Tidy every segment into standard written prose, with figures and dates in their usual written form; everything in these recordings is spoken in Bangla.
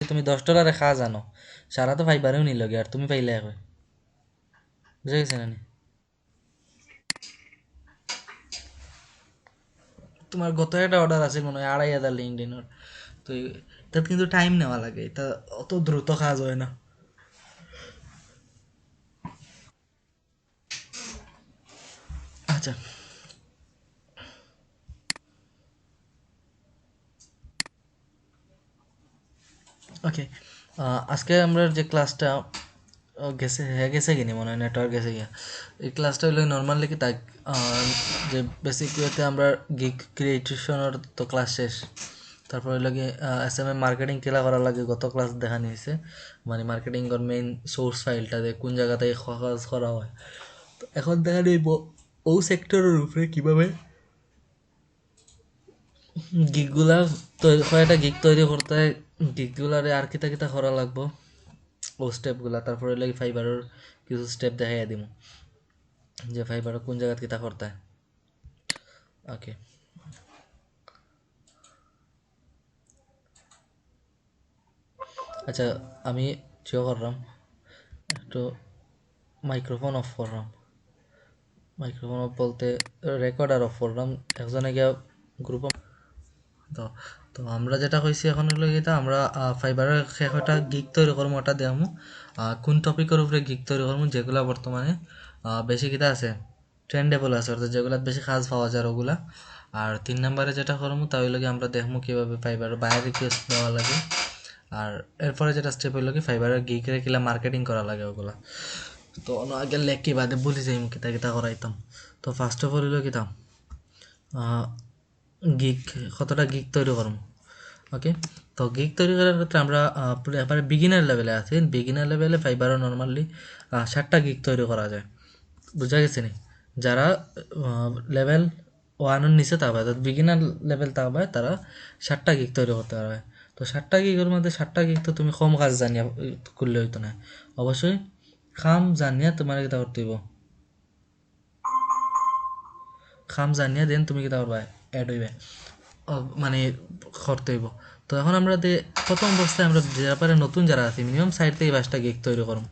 তুমি $10 খা জানো সারা তো ফাইবারেও নিল গে আর তুমি পাইলে এখন বুঝে গেছে না নি? তোমার গত একটা অর্ডার আছে মনে হয় 2,500 লিঙ্কডিনের তো তার কিন্তু টাইম নেওয়া লাগে এটা অত দ্রুত কাজ হয় না আচ্ছা ওকে আজকে আমরা যে ক্লাসটা গেছে হয়ে গেছে কিনি মনে হয় নেটওয়ার্ক গেছে গিয়া এই ক্লাসটা হইলে নর্মালি কি তাই যে বেসিক ওয়েতে আমরা গিগ ক্রিয়েশনের তো ক্লাস শেষ তারপর হইলো গিয়ে SMM মার্কেটিং কেলা করা লাগে গত ক্লাস দেখানি হয়েছে মানে মার্কেটিং এর মেইন সোর্স ফাইলটা যে কোন জায়গাতে কাজ করা হয় তো এখন দেখা নেই ও সেক্টরের উপরে কিভাবে গিগগুলা তৈরি কয়েকটা গিগ তৈরি করতে গিগগুলারে আর কিতা কিতা করা লাগবো ও স্টেপগুলা তারপরে লাগে ফাইবারের কিছু স্টেপ দেখাইয়া দিমু যে ফাইবারের কোন জায়গা কিতা করতে হয় ওকে আচ্ছা আমি চিও করলাম একটু মাইক্রোফোন অফ করলাম মাইক্রোফোন অফ বলতে রেকর্ডার অফ করলাম একজনে গিয়া গ্রুপ তো তো আমরা যেটা কইছি এখন হলো গিয়ে আমরা ফাইবারের একটা গিগ তৈরি করবো ওটা দেখামু কোন টপিকের উপরে গিগ তৈরি করবো যেগুলা বর্তমানে বেশি কিতা আছে ট্রেন্ডেবল আছে অর্থাৎ যেগুলা বেশি কাজ পাওয়া যায় ওগুলা আর 3 নম্বরে যেটা করবো তা হইলো কি আমরা দেখবো কিভাবে ফাইবারের বায়ার রিকোয়েস্ট দেওয়া লাগে আর এরপরে যেটা স্টেপ হইলো কি ফাইবারের গিগরে কিলা মার্কেটিং করা লাগে ওগুলা তো আগে লেখি বাদে বলি যাই কিতা কিতা করাইতাম তো ফার্স্ট অফ অল হইলো কিতাম গিগ কতটা গিগ তৈরি করবো ওকে তো গিগ তৈরি করার ক্ষেত্রে আমরা এবারে বিগিনার লেভেলে আছি বিগিনার লেভেলে ফাইবারও নর্মালি 7টা গিগ তৈরি করা যায় বুঝা গেছে নি যারা লেভেল 1-এর নিচে থাকবে অর্থাৎ বিগিনার লেভেল থাকবে তারা 7টা গিগ তৈরি করতে পারবে তো 7টা গিগের মধ্যে 7টা গিগ তো তুমি কম কাজ জানিয়া করলে হইতো না অবশ্যই খাম জানিয়া তোমার কিতা করতে হইব খাম জানিয়া দেন তুমি কিতা করবা অ্যাড হইবে মানে করতে হইব তো এখন আমরা প্রথম অবস্থায় আমরা যারা পারে নতুন যারা আছি মিনিমাম সাইড থেকে 5টা গিগ তৈরি করুম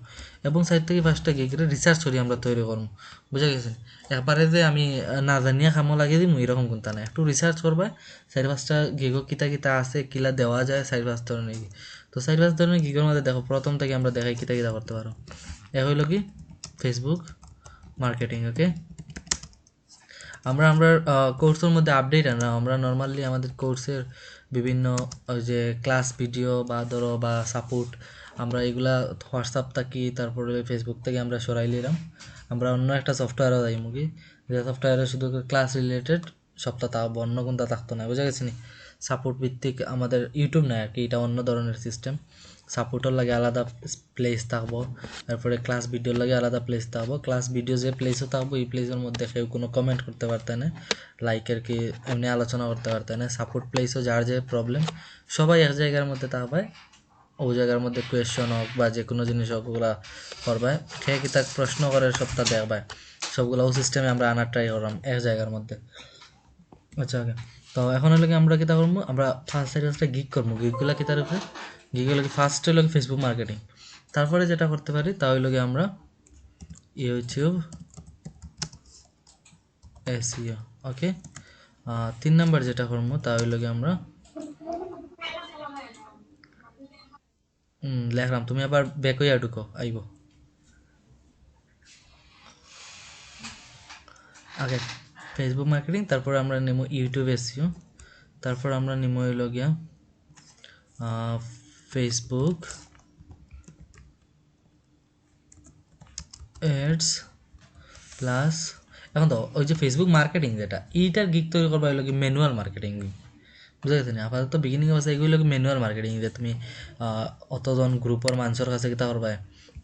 এবং সাইড থেকে 5টা গিগের রিসার্চ করি আমরা তৈরি করুম বুঝা গেছে একবারে যে আমি না জানিয়া কামো লাগিয়ে দিম এরকম কোনটা না একটু রিসার্চ করবা 4-5টা গিগও কিতা কিতা আছে কিলা দেওয়া যায় 4-5 ধরনের গিগ তো 4-5 ধরনের গিগের মধ্যে দেখো প্রথম থেকে আমরা দেখাই কিতা কিতা করতে পারো এক হইল কি ফেসবুক মার্কেটিং ওকে আমরা আমরা কোর্সের মধ্যে আপডেট আনা আমরা নর্মালি আমাদের কোর্সের বিভিন্ন ওই যে ক্লাস ভিডিও বা ধরো বা সাপোর্ট আমরা এগুলা হোয়াটসঅ্যাপ থাকি তারপরে ফেসবুক থেকে আমরা সরাই নিলাম আমরা অন্য একটা সফটওয়্যারও যাই মুখি যে সফটওয়্যারে শুধু ক্লাস রিলেটেড সবটা তা অন্য কোনটা থাকতো না বুঝা গেছি নি সাপোর্ট ভিত্তিক আমাদের ইউটিউব না আর কি এটা অন্য ধরনের সিস্টেম সাপোর্টের লাগে আলাদা প্লেস থাকবো তারপরে ক্লাস ভিডিওর লাগে আলাদা প্লেস থাকবো ক্লাস ভিডিও যে প্লেসও থাকবো এই প্লেসের মধ্যে কেউ কোনো কমেন্ট করতে পারতে না লাইকের কি এমনি আলোচনা করতে পারতে না সাপোর্ট প্লেসও যার যে প্রবলেম সবাই এক জায়গার মধ্যে থাকবে ওই জায়গার মধ্যে কোয়েশ্চন হোক বা যে কোনো জিনিস হোক ওগুলা করবে খেয়ে কি তাক প্রশ্ন করে সবটা দেখবে সবগুলো ও সিস্টেমে আমরা আনার ট্রাই করলাম এক জায়গার মধ্যে আচ্ছা ওকে তো এখন হলো কি আমরা কিতা করবো আমরা ফার্স্ট সাইড গিগ করবো গিগগুলা কিতার উপরে গিগগুলো কি ফার্স্ট হলো ফেসবুক মার্কেটিং তারপরে যেটা করতে পারি তা হইলো কি আমরা ইউটিউব এসইও ওকে 3 নাম্বার যেটা করবো তা হইলো কি আমরা লেখলাম তুমি আবার ব্যাক হইয়া ঢুকো আইব আগে ফেসবুক মার্কেটিং তারপর আমরা নেব ইউটিউব এসইও তারপর আমরা নেব হইলো গিয়া ফেসবুক অ্যাডস প্লাস এখন তো ওই যে ফেসবুক মার্কেটিং যেটা এইটার গিগ তৈরি করবা হইলো কি ম্যানুয়াল মার্কেটিং বুঝা গেছে না আপাতত বিগিনিং অবস্থা এগুলো কি ম্যানুয়াল মার্কেটিং যে তুমি অতজন গ্রুপের মানুষের কাছে কিতা করবা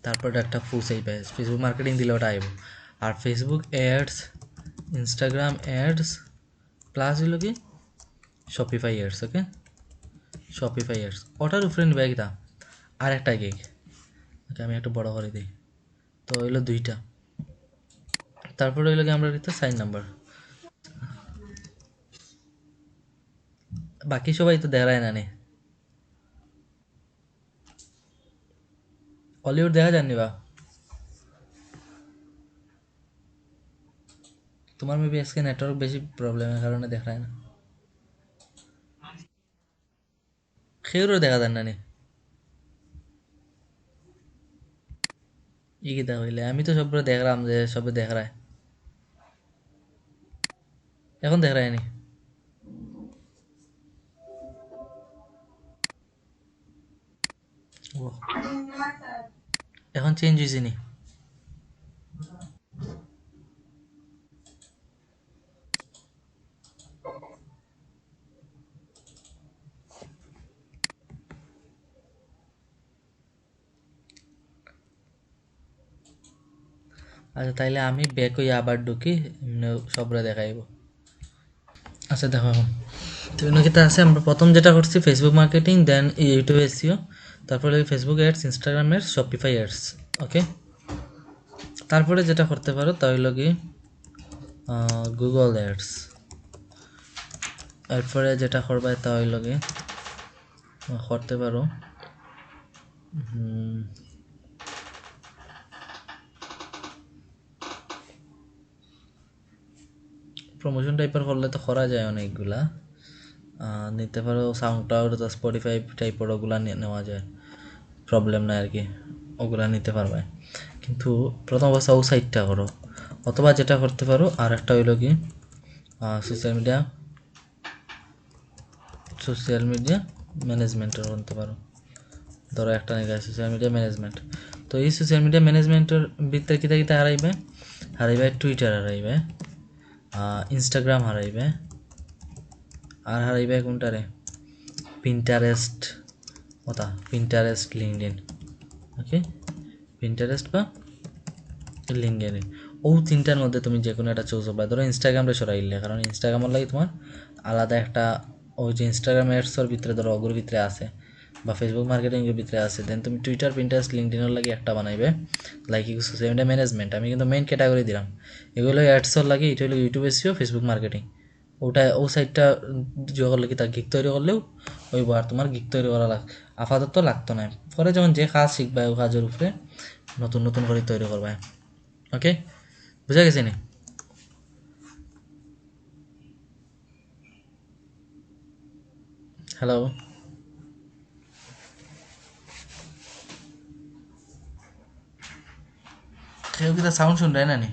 তারপর একটা ফুস আইবে ফেসবুক মার্কেটিং দিলে ওটা আইব আর Facebook ads Instagram ads plus হইলো কি Shopify ads okay Shopify ads ওটার উপরে নিবে কিতা আর একটা গিগ ওকে আমি একটু বড় করে দিই তো হইলো 2টা তারপরে হইলো কি আমরা কিতা 4 নাম্বার বাকি সবাই তো দেখায় না নে হলিউড দেখা যাননি বা তোমার মেবি আজকে নেটওয়ার্ক বেশি প্রবলেমের কারণে দেখা যায় না খেউরও দেখা যান না নি ই কিতা হইলে আমি তো সব দেখলাম যে সবে দেখ রায় এখন দেখ রায় নি ও, এখন চেঞ্জ হয়েছে নি আচ্ছা তাইলে আমি ব্যাক হয়ে আবার ঢুকি সবরে দেখাইব আচ্ছা দেখো এখন তো কিতা আছে আমরা প্রথম যেটা করছি Facebook marketing then YouTube SEO তারপরে Facebook ads Instagram ads Shopify ads okay তারপরে যেটা করতে পারো তা হইল কি গুগল অ্যাডস এরপরে যেটা করবে তা হইল কি করতে পারো প্রমোশন টাইপের করলে তো করা যায় অনেকগুলা নিতে পারো সাউন্ড ক্লাউড বা স্পটিফাই টাইপের ওগুলা নেওয়া যায় প্রবলেম নাই আর কি ওগুলা নিতে পারবে কিন্তু প্রথম অবস্থা ও সাইডটা করো অথবা যেটা করতে পারো আর একটা হইল কি সোশ্যাল মিডিয়া ম্যানেজমেন্টের করতে পারো ধরো একটা নিয়ে সোশ্যাল মিডিয়া ম্যানেজমেন্ট তো এই সোশ্যাল মিডিয়া ম্যানেজমেন্টের ভিতরে কিতা কিতা হারাইবে হারাইবে টুইটার হারাইবে ইনস্টাগ্রাম হারাইবে আর হারাইবে কোনটারে পিন্টারেস্ট পিন্টারেস্ট লিঙ্কডইন ওকে পিন্টারেস্ট বা লিঙ্কডইন ও তিনটার মধ্যে তুমি যে কোনো একটা চুজ করবে ধরো ইনস্টাগ্রামটা সরাইলে কারণ ইনস্টাগ্রামের লাগে তোমার আলাদা একটা ওই যে ইনস্টাগ্রাম অ্যাডসের ভিতরে ধরো অগুর ভিতরে আছে বা ফেসবুক মার্কেটিংয়ের ভিতরে আছে দেন তুমি টুইটার পিন্টারেস্ট লিঙ্কডইনের লাগে একটা বানাইবে লাইক সোশ্যাল মিডিয়া ম্যানেজমেন্ট আমি কিন্তু মেইন ক্যাটাগরি দিলাম এগুলো অ্যাডসর লাগে এটা হলো ইউটিউব এসিও ফেসবুক মার্কেটিং ওটা ও সাইডটা করলে কি তার গিগ তৈরি করলেও ওই আর তোমার গিগ তৈরি করা আপাতত লাগতো না পরে যখন যে কাজ শিখবা ওই কাজের উপরে নতুন নতুন করে তৈরি করবা ওকে বুঝা গেছে নি হ্যালো কেউ কি সাউন্ড শুন রায় না নি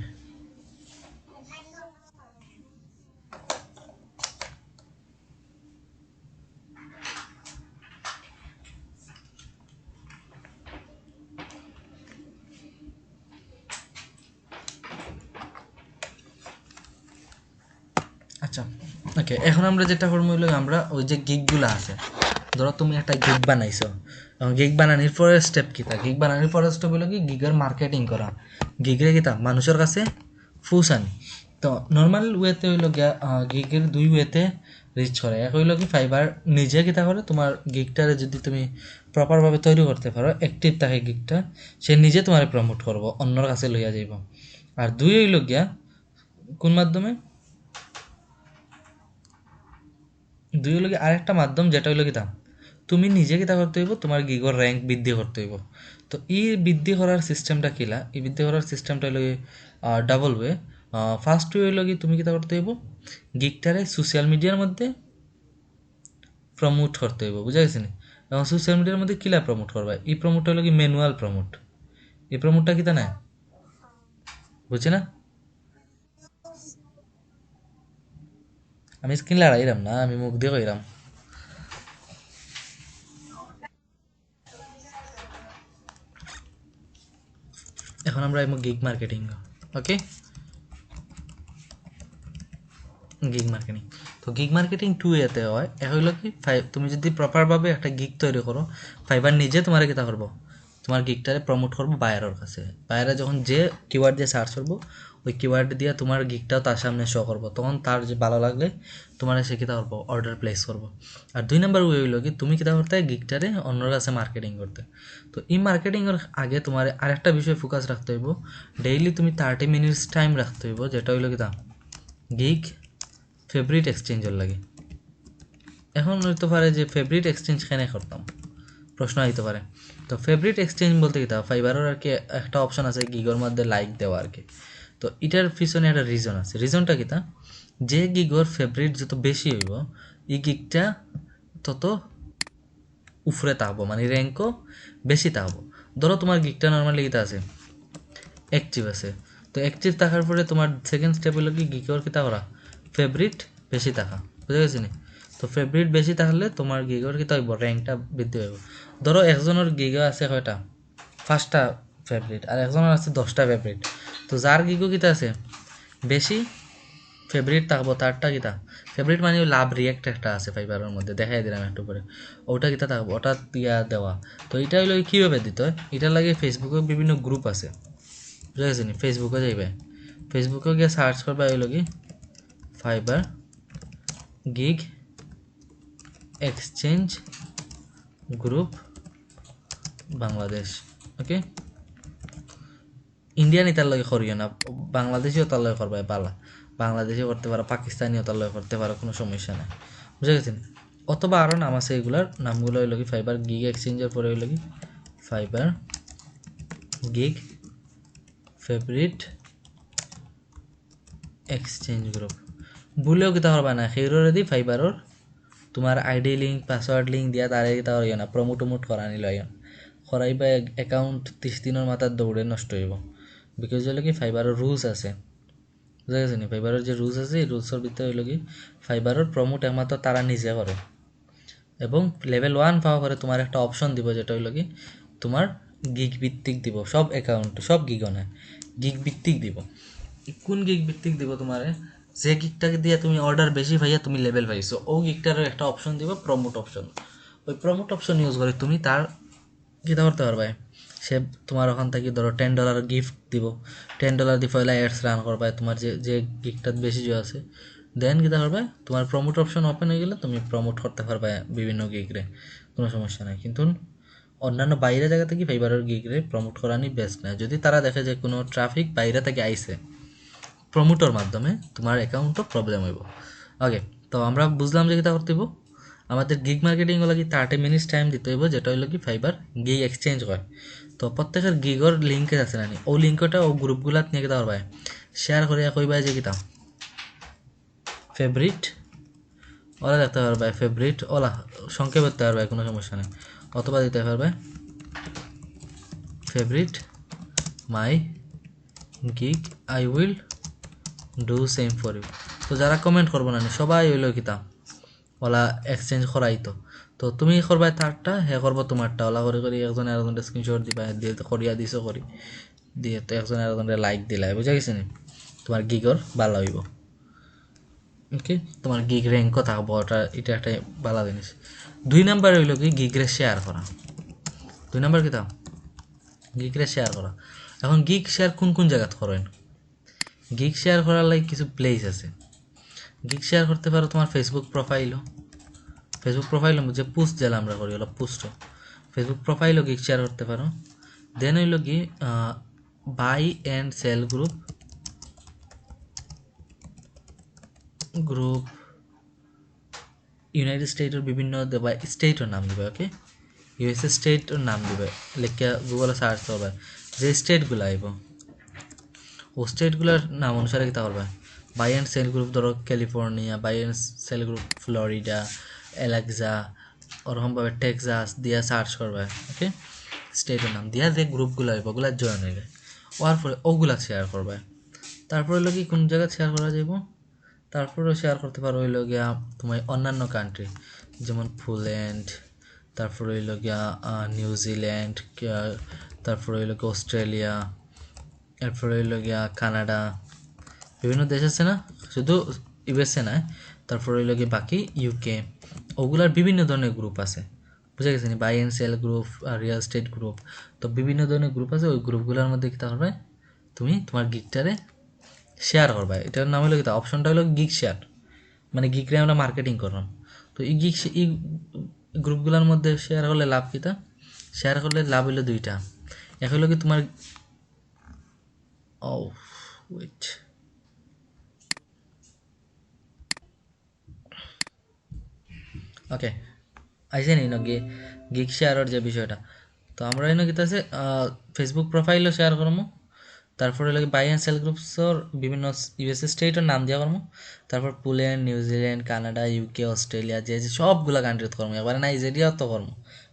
আচ্ছা ওকে এখন আমরা যেটা করবো হইলো আমরা ওই যে গিগগুলো আছে ধরো তুমি একটা গিগ বানাইছো এবং গিগ বানানোর পরে স্টেপ কিতা গিগ বানানোর পরে স্টেপ হলো কি গিগের মার্কেটিং করা গিগের কিতা মানুষের কাছে ফুসানি তো নর্মাল ওয়েতে হইলো গিয়া গিগের দুই ওয়েতে রিচ করে এক হইলো কি ফাইবার নিজে কিতা করে তোমার গিগটারে যদি তুমি প্রপারভাবে তৈরি করতে পারো অ্যাক্টিভ থাকে গিগটা সে নিজে তোমার প্রমোট করবো অন্যর কাছে লইয়া যাইব আর দুই হইলো গিয়া কোন মাধ্যমে দুই হলো কি আরেকটা মাধ্যম যেটা হইলো কি তুমি নিজে কিতা করতে হইব তোমার গিগর র্যাঙ্ক বৃদ্ধি করতে হইব তো এই বৃদ্ধি করার সিস্টেমটা কিলা এই বৃদ্ধি করার সিস্টেমটা হইলো ডাবল ওয়ে ফার্স্ট ওয়ে হইলো কি তুমি কিতা করতে হইব গিগটারে সোশ্যাল মিডিয়ার মধ্যে প্রমোট করতে হইব বুঝা গেছে নি এবং সোশ্যাল মিডিয়ার মধ্যে কিলা প্রমোট করবা এই প্রমোটটা হলো কি ম্যানুয়াল প্রমোট এই প্রমোটটা কিতা না বুঝছি না আমি স্ক্রিন লড়াইলাম না আমি মুখ দিয়ে কইরাম এখন আমরা গিগ মার্কেটিং ওকে গিগ মার্কেটিং তো গিগ মার্কেটিং টু এতে হয় এক হইল কি তুমি যদি প্রপারভাবে একটা গিগ তৈরি করো ফাইবার নিজে তোমার কিতা করবো তোমার গিগটারে প্রমোট করবো বায়ারের কাছে বায়ারে যখন যে কিওয়ার্ড দিয়ে সার্চ করবো ওই কিওয়ার্ড দিয়ে তোমার গিগটাও তার সামনে শো করবো তখন তার যে ভালো লাগলে তোমার সে কিতা করবো অর্ডার প্লেস করবো আর দুই নাম্বার ওই হইলো কি তুমি কিতা করতে গিগটারে অন্যর কাছে মার্কেটিং করতে তো এই মার্কেটিংয়ের আগে তোমার আরেকটা বিষয় ফোকাস রাখতে হইব ডেইলি তুমি 30 মিনিটস টাইম রাখতে হইব যেটা হইলো কিতা গিগ ফেভারিট এক্সচেঞ্জের লাগে এখন হইতে পারে যে ফেভারিট এক্সচেঞ্জ কেন করতাম প্রশ্ন আইতে পারে। তো ফেভারিট এক্সচেঞ্জ বলতে কি তা ফাইবারের আর কি একটা অপশন আছে গিগর মধ্যে লাইক দেওয়া আর কি। তো এটার পিছনে একটা রিজন আছে, রিজনটা কি তা যে গিগর ফেভারিট যত বেশি হইব এই গিগটা তত উপরে থাকবো, মানে র্যাঙ্কও বেশি থাকবো। ধরো তোমার গিগটা নর্মালি কিতা আছে অ্যাক্টিভ আছে, তো অ্যাক্টিভ থাকার পরে তোমার সেকেন্ড স্টেপ হলো কি গিগর কিতা করা ফেভারিট বেশি থাকা, বুঝা গেছি নি? তো ফেভারিট বেশি থাকলে তোমার গিগর কিতা হইব র্যাঙ্কটা বৃদ্ধি হইব। ধরো একজনের গিগা আছে কয়টা 5টা ফেভারিট আর একজনের আছে 10টা ফেভারিট, তো যার গিগো কিতা আছে বেশি ফেভারিট থাকবো তারটা কিতা ফেভারিট মানে লাভ রিয়েক্ট একটা আছে ফাইবারের মধ্যে দেখাই দিলাম একটু করে, ওটা কিতা থাকবো ওটা দিয়া দেওয়া। তো এটা হইলো কীভাবে দিতে হয়, এটার লাগে ফেসবুকে বিভিন্ন গ্রুপ আছে, বুঝা গেছে নি? ফেসবুকে যাইবে, ফেসবুকে গিয়ে সার্চ করবা হইলো কি Fiverr gig exchange group Bangladesh. Okay, Indian তার লগে করিও না, বাংলাদেশিও তার লগে করবা পালা, বাংলাদেশিও করতে পারো, পাকিস্তানিও তার লগে করতে পারো, কোনো সমস্যা নেই, বুঝে গেছেন? অথবা আরও নাম আছে, এগুলার নামগুলো হইল কি ফাইবার গিগ এক্সচেঞ্জের পরে হইল কি Fiverr gig favourite exchange group. ভুলেও কিতা করবা না সেইরে দি ফাইবারর তোমার আইডি লিঙ্ক পাসওয়ার্ড লিঙ্ক দিয়া তারে কিতা করিও না প্রমোট টমোট করা নিল করাইবা অ্যাকাউন্ট 30 দিনের মাথার দৌড়ে নষ্ট হইব। বিকজ হইল কি ফাইবারের রুলস আছে, বুঝা গেছে নি? ফাইবারের যে রুলস আছে এই রুলসের ভিতরে হইল কি ফাইবারের প্রমোট একমাত্র তারা নিজে করে, এবং লেভেল 1 পাওয়া পরে তোমার একটা অপশন দিব যেটা হইল কি তোমার গিগ ভিত্তিক দিব, সব অ্যাকাউন্ট সব গিগও না গিগ ভিত্তিক দিব। কোন গিগ ভিত্তিক দিব তোমারে, যে গিগটাকে দিয়ে তুমি অর্ডার বেশি পাইয়া তুমি লেভেল পাইছো ও গিগটার একটা অপশন দিব প্রমোট অপশন, ওই প্রমোট অপশন ইউজ করে তুমি তার কীটা করতে পারবে, সে তোমার ওখান থেকে ধরো $10 গিফট দিব, $10 দিয়ে পয়লা অ্যাডস রান করবে তোমার যে যে গিগটা বেশি যে আছে, দেন কীটা করবে তোমার প্রমোট অপশন ওপেন হয়ে গেলে তুমি প্রমোট করতে পারবে বিভিন্ন গিগরে, কোনো সমস্যা নাই। কিন্তু অন্যান্য বাইরে জায়গা থেকে ফাইবারের গিগরে প্রমোট করানি বেস্ট না, যদি তারা দেখে যে কোনো ট্রাফিক বাইরে থেকে আইছে প্রমোটর মাধ্যমে তোমার অ্যাকাউন্টও প্রবলেম হইব। ওকে, তো আমরা বুঝলাম যে কীটা করতে হইব, আমাদের গিগ মার্কেটিং হলো কি 30 মিনিটস টাইম দিতে হইব, যেটা হইলো কি ফাইবার গিগ এক্সচেঞ্জ হয়। তো প্রত্যেকের গিগর লিঙ্কে আছে না, ও লিঙ্কটা ও গ্রুপগুলাত নিয়ে কিতা করবা শেয়ার করিয়া কইবা যে কিতা ফেভারিট ওরা দেখতে পারবে, ফেভারিট ওলা সংক্ষেপ করতে পারবে, কোনো সমস্যা নেই, অথবা দিতে পারবে favourite my gig I will do same for you. তো যারা কমেন্ট করবো না সবাই হইলো কিতা ওলা এক্সচেঞ্জ করাইতো, তো তুমি করবা তারটা হে করবো তোমারটা, ওলা করে করি একজন আরেকজনটা স্ক্রিনশট দিবা দিয়ে করিয়া দিছো করি দিয়ে তো একজন আরেকজনটা লাইক দিলাই, বুঝা গেছে নি? তোমার গিগর ভালো হইব। ওকে, তোমার গিগ র্যাঙ্কও থাকবো, ওটা এটা একটা ভালো জিনিস। 2 নাম্বার হইল কি গিগরে শেয়ার করা, 2 নাম্বার কিতা গিগরে শেয়ার করা। এখন গিগ শেয়ার কোন কোন জায়গাত করেন, গিগ শেয়ার করার লাগে কিছু প্লেস আছে। গিগ শেয়ার করতে পারো তোমার ফেসবুক প্রোফাইলও, ফেসবুক প্রোফাইলও যে পোস্ট যেটা আমরা করি ওলা পোস্টও ফেসবুক প্রোফাইলও গিগ শেয়ার করতে পারো। দেন হইল কি buy and sell group group United স্টেটের বিভিন্ন দেবা স্টেটের নাম দিবে। ওকে, ইউএসএ স্টেটের নাম দিবে, লেখা গুগলে সার্চ করবে যে স্টেটগুলো আইব ও স্টেটগুলোর নাম অনুসারে কিতা করবে বাই অ্যান্ড সেল গ্রুপ, ধরো California, buy and sell group Florida, Alexa, ওরকমভাবে টেক্সাস দিয়া সার্চ করবে। ওকে, স্টেটের নাম দিয়া যে গ্রুপগুলো আইব ওগুলা জয়েন হইবে, ওর পরে ওগুলা শেয়ার করবে। তারপরে হইলো কি কোন জায়গায় শেয়ার করা যাইব, তারপরেও শেয়ার করতে পারো হইলো গিয়া তোমার অন্যান্য কান্ট্রি, যেমন পোল্যান্ড, তারপরে হইলো গিয়া নিউজিল্যান্ড, তারপরে হইলো গিয়া অস্ট্রেলিয়া, এরপরে হইলো গিয়া কানাডা, বিভিন্ন দেশ আছে না, শুধু ইউএসএ না, তারপরে হইলো গিয়ে বাকি ইউকে, ওগুলার বিভিন্ন ধরনের গ্রুপ আছে, বুঝা গেছে নি? Buy and sell group, real estate group, তো বিভিন্ন ধরনের গ্রুপ আছে, ওই গ্রুপগুলোর মধ্যে কী হবে তুমি তোমার গিগটারে শেয়ার করবা। এটার নাম হলো কি অপশনটা হলো গিগ শেয়ার, মানে গিগরে আমরা মার্কেটিং করলাম। তো এই গিগ এই গ্রুপগুলোর মধ্যে শেয়ার করলে লাভ কিতা, শেয়ার করলে লাভ হইলো দুইটা, এক হইলো কি তোমার ও ওয়েট ওকে আইসে নি গিয়ে গিগ শেয়ারের যে বিষয়টা। তো আমরা এনে কিতা আছে ফেসবুক প্রোফাইলও শেয়ার করবো, তারপরে লাগে বাই অ্যান্ড সেল গ্রুপসর বিভিন্ন ইউএসএ স্টেটের নাম দিয়া করবো, তারপর Poland, New Zealand, Canada, UK, Australia, যে যে সবগুলা কান্ট্রিত করবো, এবারে নাইজেরিয়াও তো করবো,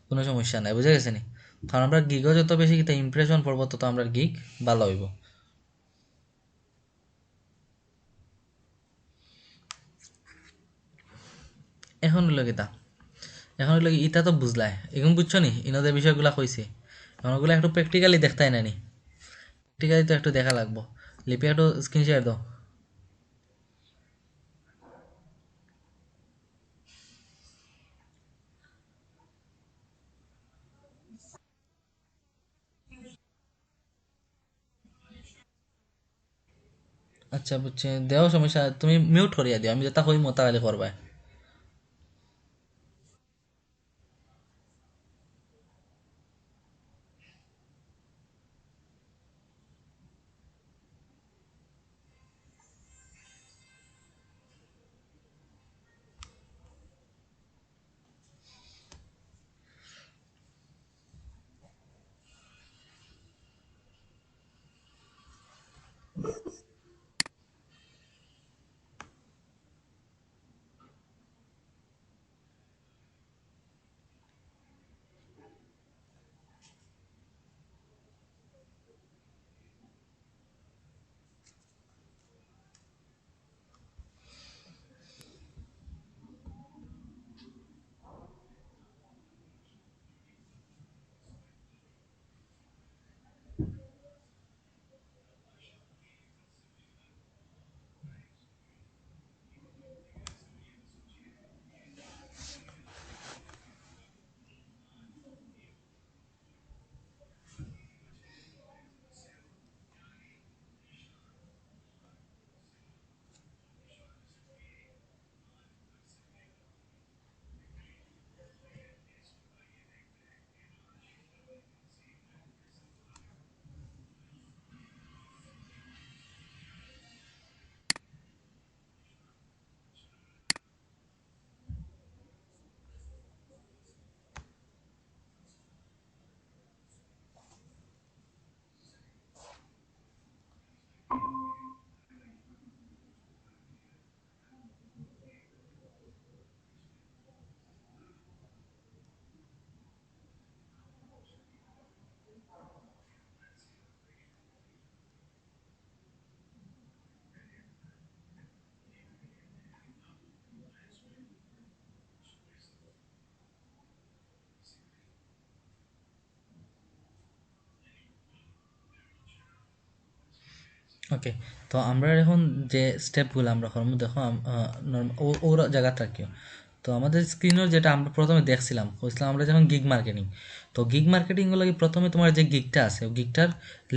কোনো সমস্যা নাই, বুঝে গেছে নি। কারণ আমরা গিগও যত বেশি কিতা ইমপ্রেশন পড়বো তত আমরা গিগ ভালো হইব। এখন হইলো কিতা, এখন হইলো ইটা তো বুঝলাই, এখন বুঝছো নি ইনদের বিষয়গুলা কইছে, এখন ওগুলা একটু প্র্যাকটিক্যালি দেখতাই না নি, প্র্যাকটিক্যালি তো একটু দেখা লাগবো। লিপি একটু স্ক্রিন শেয়ার দাও। আচ্ছা বুঝছি, দেও সমস্যা, তুমি মিউট করিয়া দিও, আমি যেটা কইমো তা খালি করবা। ওকে, তো আমরা এখন যে স্টেপগুলো আমরা করবো দেখো, ওর জায়গা থাকিও। তো আমাদের স্ক্রিনের যেটা আমরা প্রথমে দেখছিলাম বুঝলাম, আমরা যখন গিগ মার্কেটিং, তো গিগ মার্কেটিং গুলো কি প্রথমে তোমার যে গিগটা আছে ওই গিগটার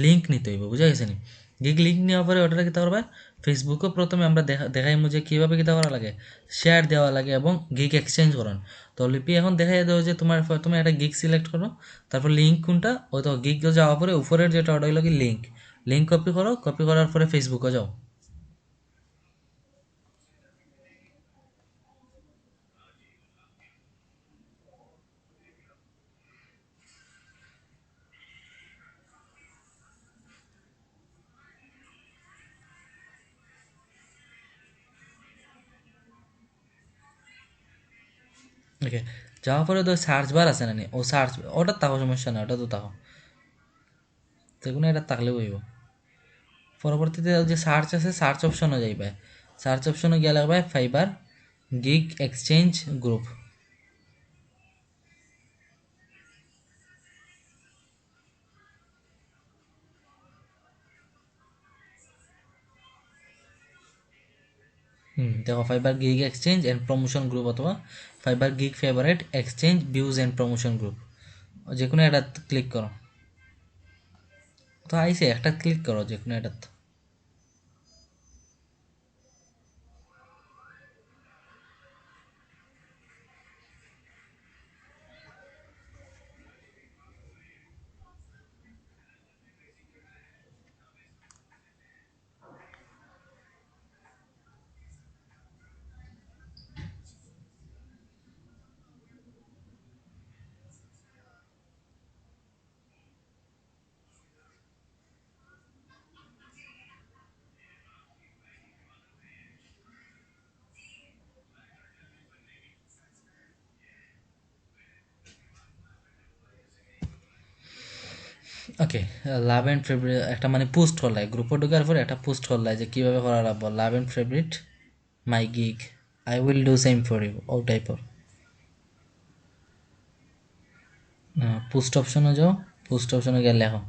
লিঙ্ক নিতে হইব, বুঝা গেছে নি। গিগ লিঙ্ক নেওয়ার পরে ওটা কিতা করবা, ফেসবুকে প্রথমে আমরা দেখাইমু যে কীভাবে কিতা করা লাগে, শেয়ার দেওয়া লাগে এবং গিগ এক্সচেঞ্জ করেন। তো লিপি এখন দেখাই দেবো যে তোমার তুমি একটা গিগ সিলেক্ট করো, তারপর লিঙ্ক কোনটা, ওই তো গিগ যাওয়ার পরে উপরের যেটা ওটা হইলো কি লিঙ্ক, লিঙ্ক কপি করো, কপি করার পরে ফেসবুকে যাও। ওকে, যাওয়ার পরে তো সার্চ বার আছে না নি, ও সার্চ ওটা তাকো, সমস্যা না, ওটা তো তাকো, যে কোনো এটা তাকলেও হইব। পরবর্তীতে যে সার্চ আছে সার্চ অপশনে যাইবে, সার্চ অপশনে গিয়ে লাগবে ফাইবার গিগ এক্সচেঞ্জ গ্রুপ। দেখো Fiverr gig exchange and promotion group, অথবা Fiverr gig favourite exchange views and promotion group, যে কোনো এটা ক্লিক করো। তো আইসে একটা ক্লিক করো যে কোনো এটা। ওকে, লাভ অ্যান্ড ফেভারিট একটা মানে পোস্ট করলাই, গ্রুপে ঢোকার পরে একটা পোস্ট করলাই যে কীভাবে করা লাগবো, love and favourite my gig, I will do same for you, ও টাইপর। পোস্ট অপশনে যাও, পোস্ট অপশনে গিয়ে লেখো।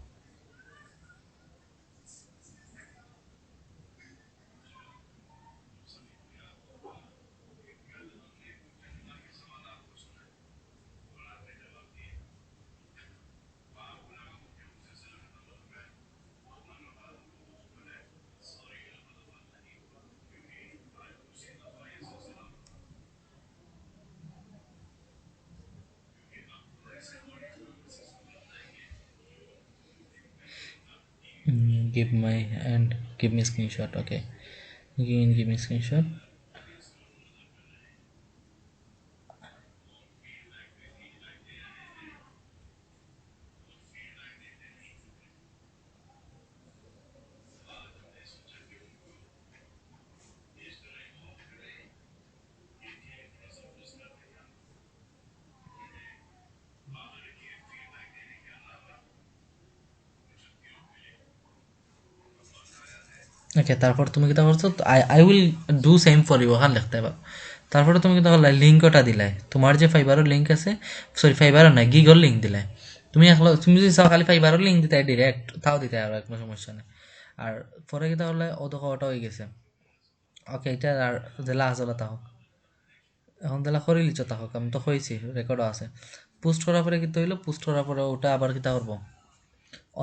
Give my and give me screenshot. Okay, again give me screenshot. ওকে, তারপর তুমি কিতা করছো, I I will do same for you ওখানে লিখতে পারো। তারপরে তুমি কিতা করলে লিঙ্কটা দিলাই, তোমার যে ফাইবারের লিঙ্ক আছে, সরি ফাইবারের নাই, গিগর লিঙ্ক দিলাই। তুমি এখন তুমি যদি চাও খালি ফাইবারের লিঙ্ক দিতে ডিরেক্ট তাও দিতে আর কোনো সমস্যা নেই। আর পরে কিতা করলে ও তো ওটা হয়ে গেছে। ওকে, এটা আর জেলা আসলে তাহক, এখন জেলা করে লিচ তাহক, আমি তো হয়েছি, রেকর্ডও আছে। পোস্ট করার পরে কিতা হইলো, পোস্ট করার পরে ওটা আবার কিতা করবো,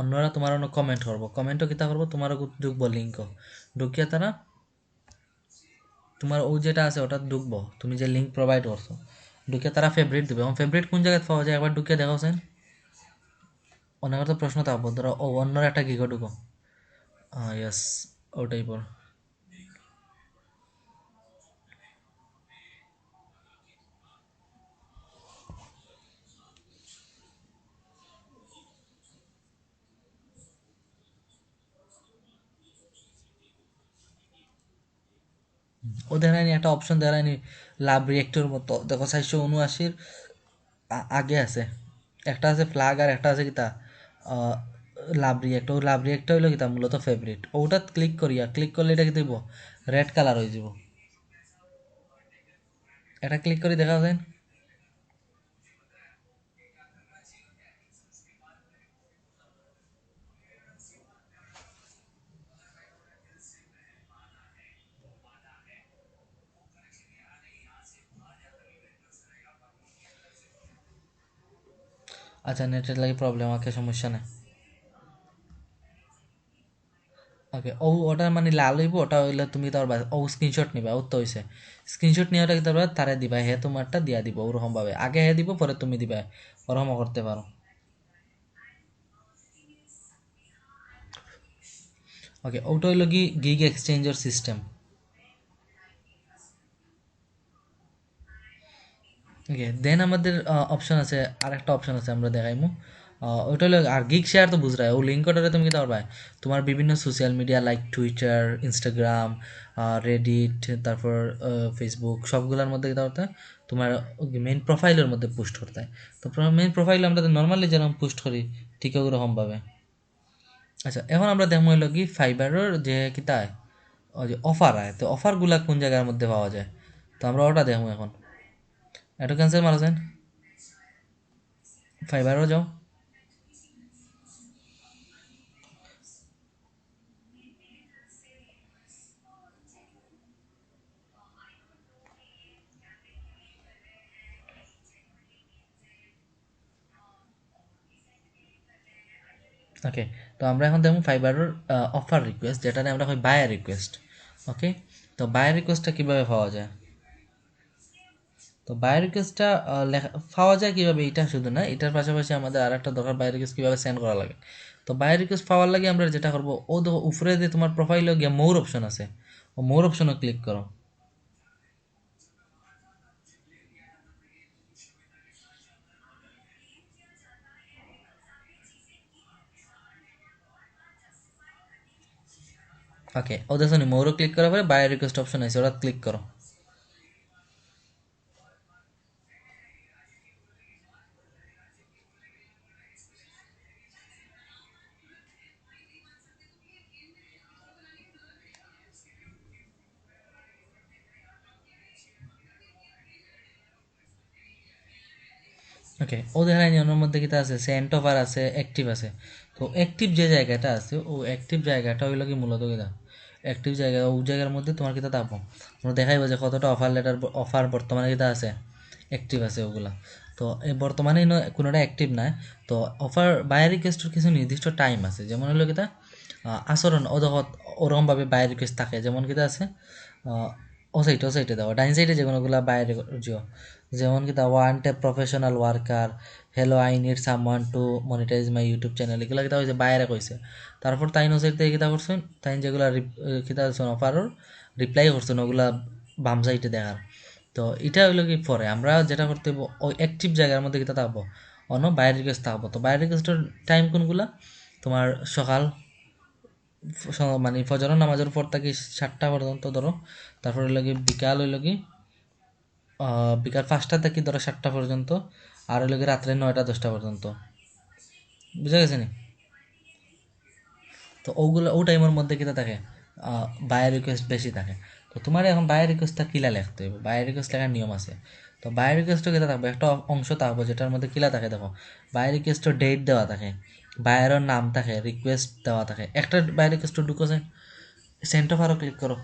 অন্যরা তোমার অন্য কমেন্ট করবো, কমেন্টও কিতা করবো, তোমারও ঢুকবো লিঙ্ক, ঢুকিয়ে তারা তোমার ও যেটা আছে ওটা ঢুকবো, তুমি যে লিঙ্ক প্রোভাইড করছো, ঢুকে তারা ফেভারিট দেবে। এবং ফেভারিট কোন জায়গায় পাওয়া যায় একবার ঢুকে দেখো সেন, অনেকের তো প্রশ্ন থাকবো, ধরো ও অন্যর একটা গিগো ঢুকো, ইয়েস, ওটাই পর। ও দেখায়নি একটা অপশন দেখায়নি, লাভ রিয়েক্টর মতো দেখো 479 আগে আছে, একটা আছে ফ্লাগ আর একটা আছে কিতা, আহ, লাভ রিয়েক্ট। ও লাভ রিয়েক্ট হইলো কিতা মূলত ফেভারিট, ওটা ক্লিক করিয়া, ক্লিক করলে এটা কি দিব, রেড কালার হয়ে যাব। এটা ক্লিক করে দেখা যায়। আচ্ছা, নেটের লাগে প্রবলেম, ওকে সমস্যা নেই। ওকে, ও ওটা মানে লাল হইব, ওটা হইলে তুমি তার ও স্ক্রিনশট নিবা, ওর তো হইছে, স্ক্রিনশট নিয়ে ওটা কি তারপর তারে দিবা, হে তোমারটা দিয়া দিব ওরকম ভাবে, আগে হে দিব পরে তুমি দিবা, ওরকমও করতে পারো। ওকে, ওটা হইলো কি গিগ এক্সচেঞ্জের সিস্টেম। ওকে, দেন আমাদের অপশন আছে, আর একটা অপশন আছে আমরা দেখাইমু, ওটা হলো আর গিগ শেয়ার তো বুঝরাই, ও লিঙ্ক ওটারে তুমি কি পারবা, তোমার বিভিন্ন social media like Twitter, Instagram, Reddit, তারপর ফেসবুক, সবগুলোর মধ্যে কি করতে হয়, তোমার মেইন প্রোফাইলের মধ্যে পোস্ট করতে হয়। তো মেইন প্রোফাইল আমরা নর্মালি যেরকম পোস্ট করি ঠিক ওরকম ভাবে। আচ্ছা, এখন আমরা দেখবো হলো কি ফাইবারের যে কিতা হয়, ওই যে অফার হয়, তো অফারগুলা কোন জায়গার মধ্যে পাওয়া যায়, তো আমরা ওটা দেখবো এখন। এটা ক্যান্সেল মারা যায়, ফাইবারও যাও। ওকে, তো আমরা এখন দেখবো ফাইবারের অফার রিকোয়েস্ট, যেটা নিয়ে আমরা হয় বায়ার রিকোয়েস্ট। ওকে, তো বায়ার রিকোয়েস্টটা কীভাবে পাওয়া যায়, তো বায়ার রিকোয়েস্টটা লেখা পাওয়া যায় কীভাবে, এটা শুধু না, এটার পাশাপাশি আমাদের আর একটা দরকার, বায়ার রিকোয়েস্ট কীভাবে সেন্ড করা লাগে। তো বায়ার রিকোয়েস্ট পাওয়ার লাগে আমরা যেটা করবো, ও দেখো উপরে যে তোমার প্রোফাইলে গিয়ে মোর অপশন আছে, ও মোর অপশনে ক্লিক করো। ওকে, ও দেখো নি মোরও ক্লিক করার পরে বায়ার রিকোয়েস্ট অপশন আছে, ওরা ক্লিক করো। ওকে, ওদের আইনের মধ্যে কিতা আছে, সেন্ট অফার আছে, অ্যাক্টিভ আছে। তো অ্যাক্টিভ যে জায়গাটা আছে, ও অ্যাক্টিভ জায়গাটা হইলো কি মূলত কিতা, অ্যাক্টিভ জায়গা, ও জায়গার মধ্যে তোমার কিতা থাকবো, তোমরা দেখাইবো যে কতটা অফার লেটার, অফার বর্তমানে কিতা আছে, অ্যাক্টিভ আছে ওগুলা। তো এই বর্তমানে কোনোটা অ্যাক্টিভ নাই। তো অফার বাই রিকোয়েস্টের কিছু নির্দিষ্ট টাইম আছে, যেমন হলো কিতা আচরণ অদহত ওরকমভাবে বাই রিকোয়েস্ট থাকে, যেমন কিতা আছে ও সাইটে দাও, ডাইন সাইডে যে কোনোগুলা বাইরে জিও, যেমন কি the want a professional worker, hello I need someone to monetize my YouTube channel, এগুলো কিতা হয়েছে বাইরে কইছে। তারপর তাই সাইড থেকে কিতা করছেন, তাই যেগুলা কিতা করছেন অফারর রিপ্লাই করছেন, ওগুলা বাম সাইডে দেখার। তো এটা হইলো কি পরে আমরা যেটা করতে হইব, ওই অ্যাক্টিভ জায়গার মধ্যে কিতা থাকবো, অন্য বাইরের রিকোয়েস্ট থাকবো। তো বাইরের রিকোয়েস্টের টাইম কোনগুলা, তোমার সকাল মানে ফজরের নামাজের পর থেকে 7টা পর্যন্ত ধরো, তারপর হইলো কি বিকাল হইলো কি বিকাল 5টা থেকে ধরো 7টা পর্যন্ত, আর হইলো কি রাত্রে 9টা 10টা পর্যন্ত, বুঝা গেছে নি? তো ওগুলো ও টাইমের মধ্যে কিতা থাকে, বায়ার রিকোয়েস্ট বেশি থাকে। তো তোমার এখন বায়ার রিকোয়েস্টটা কিলা লিখতে হবে, বায়ার রিকোয়েস্ট লেখার নিয়ম আছে। তো বায়ার রিকোয়েস্টও কিতা থাকবে, একটা অংশ থাকবে যেটার মধ্যে কিলা থাকে, দেখো বায়ার রিকোয়েস্টের ডেট দেওয়া থাকে, বায়ারের নাম থাকে, রিকোয়েস্ট দেওয়া থাকে। একটা বায়ার রিকোয়েস্ট ঢুকেছে, সেন্ট অফ আরও ক্লিক করো।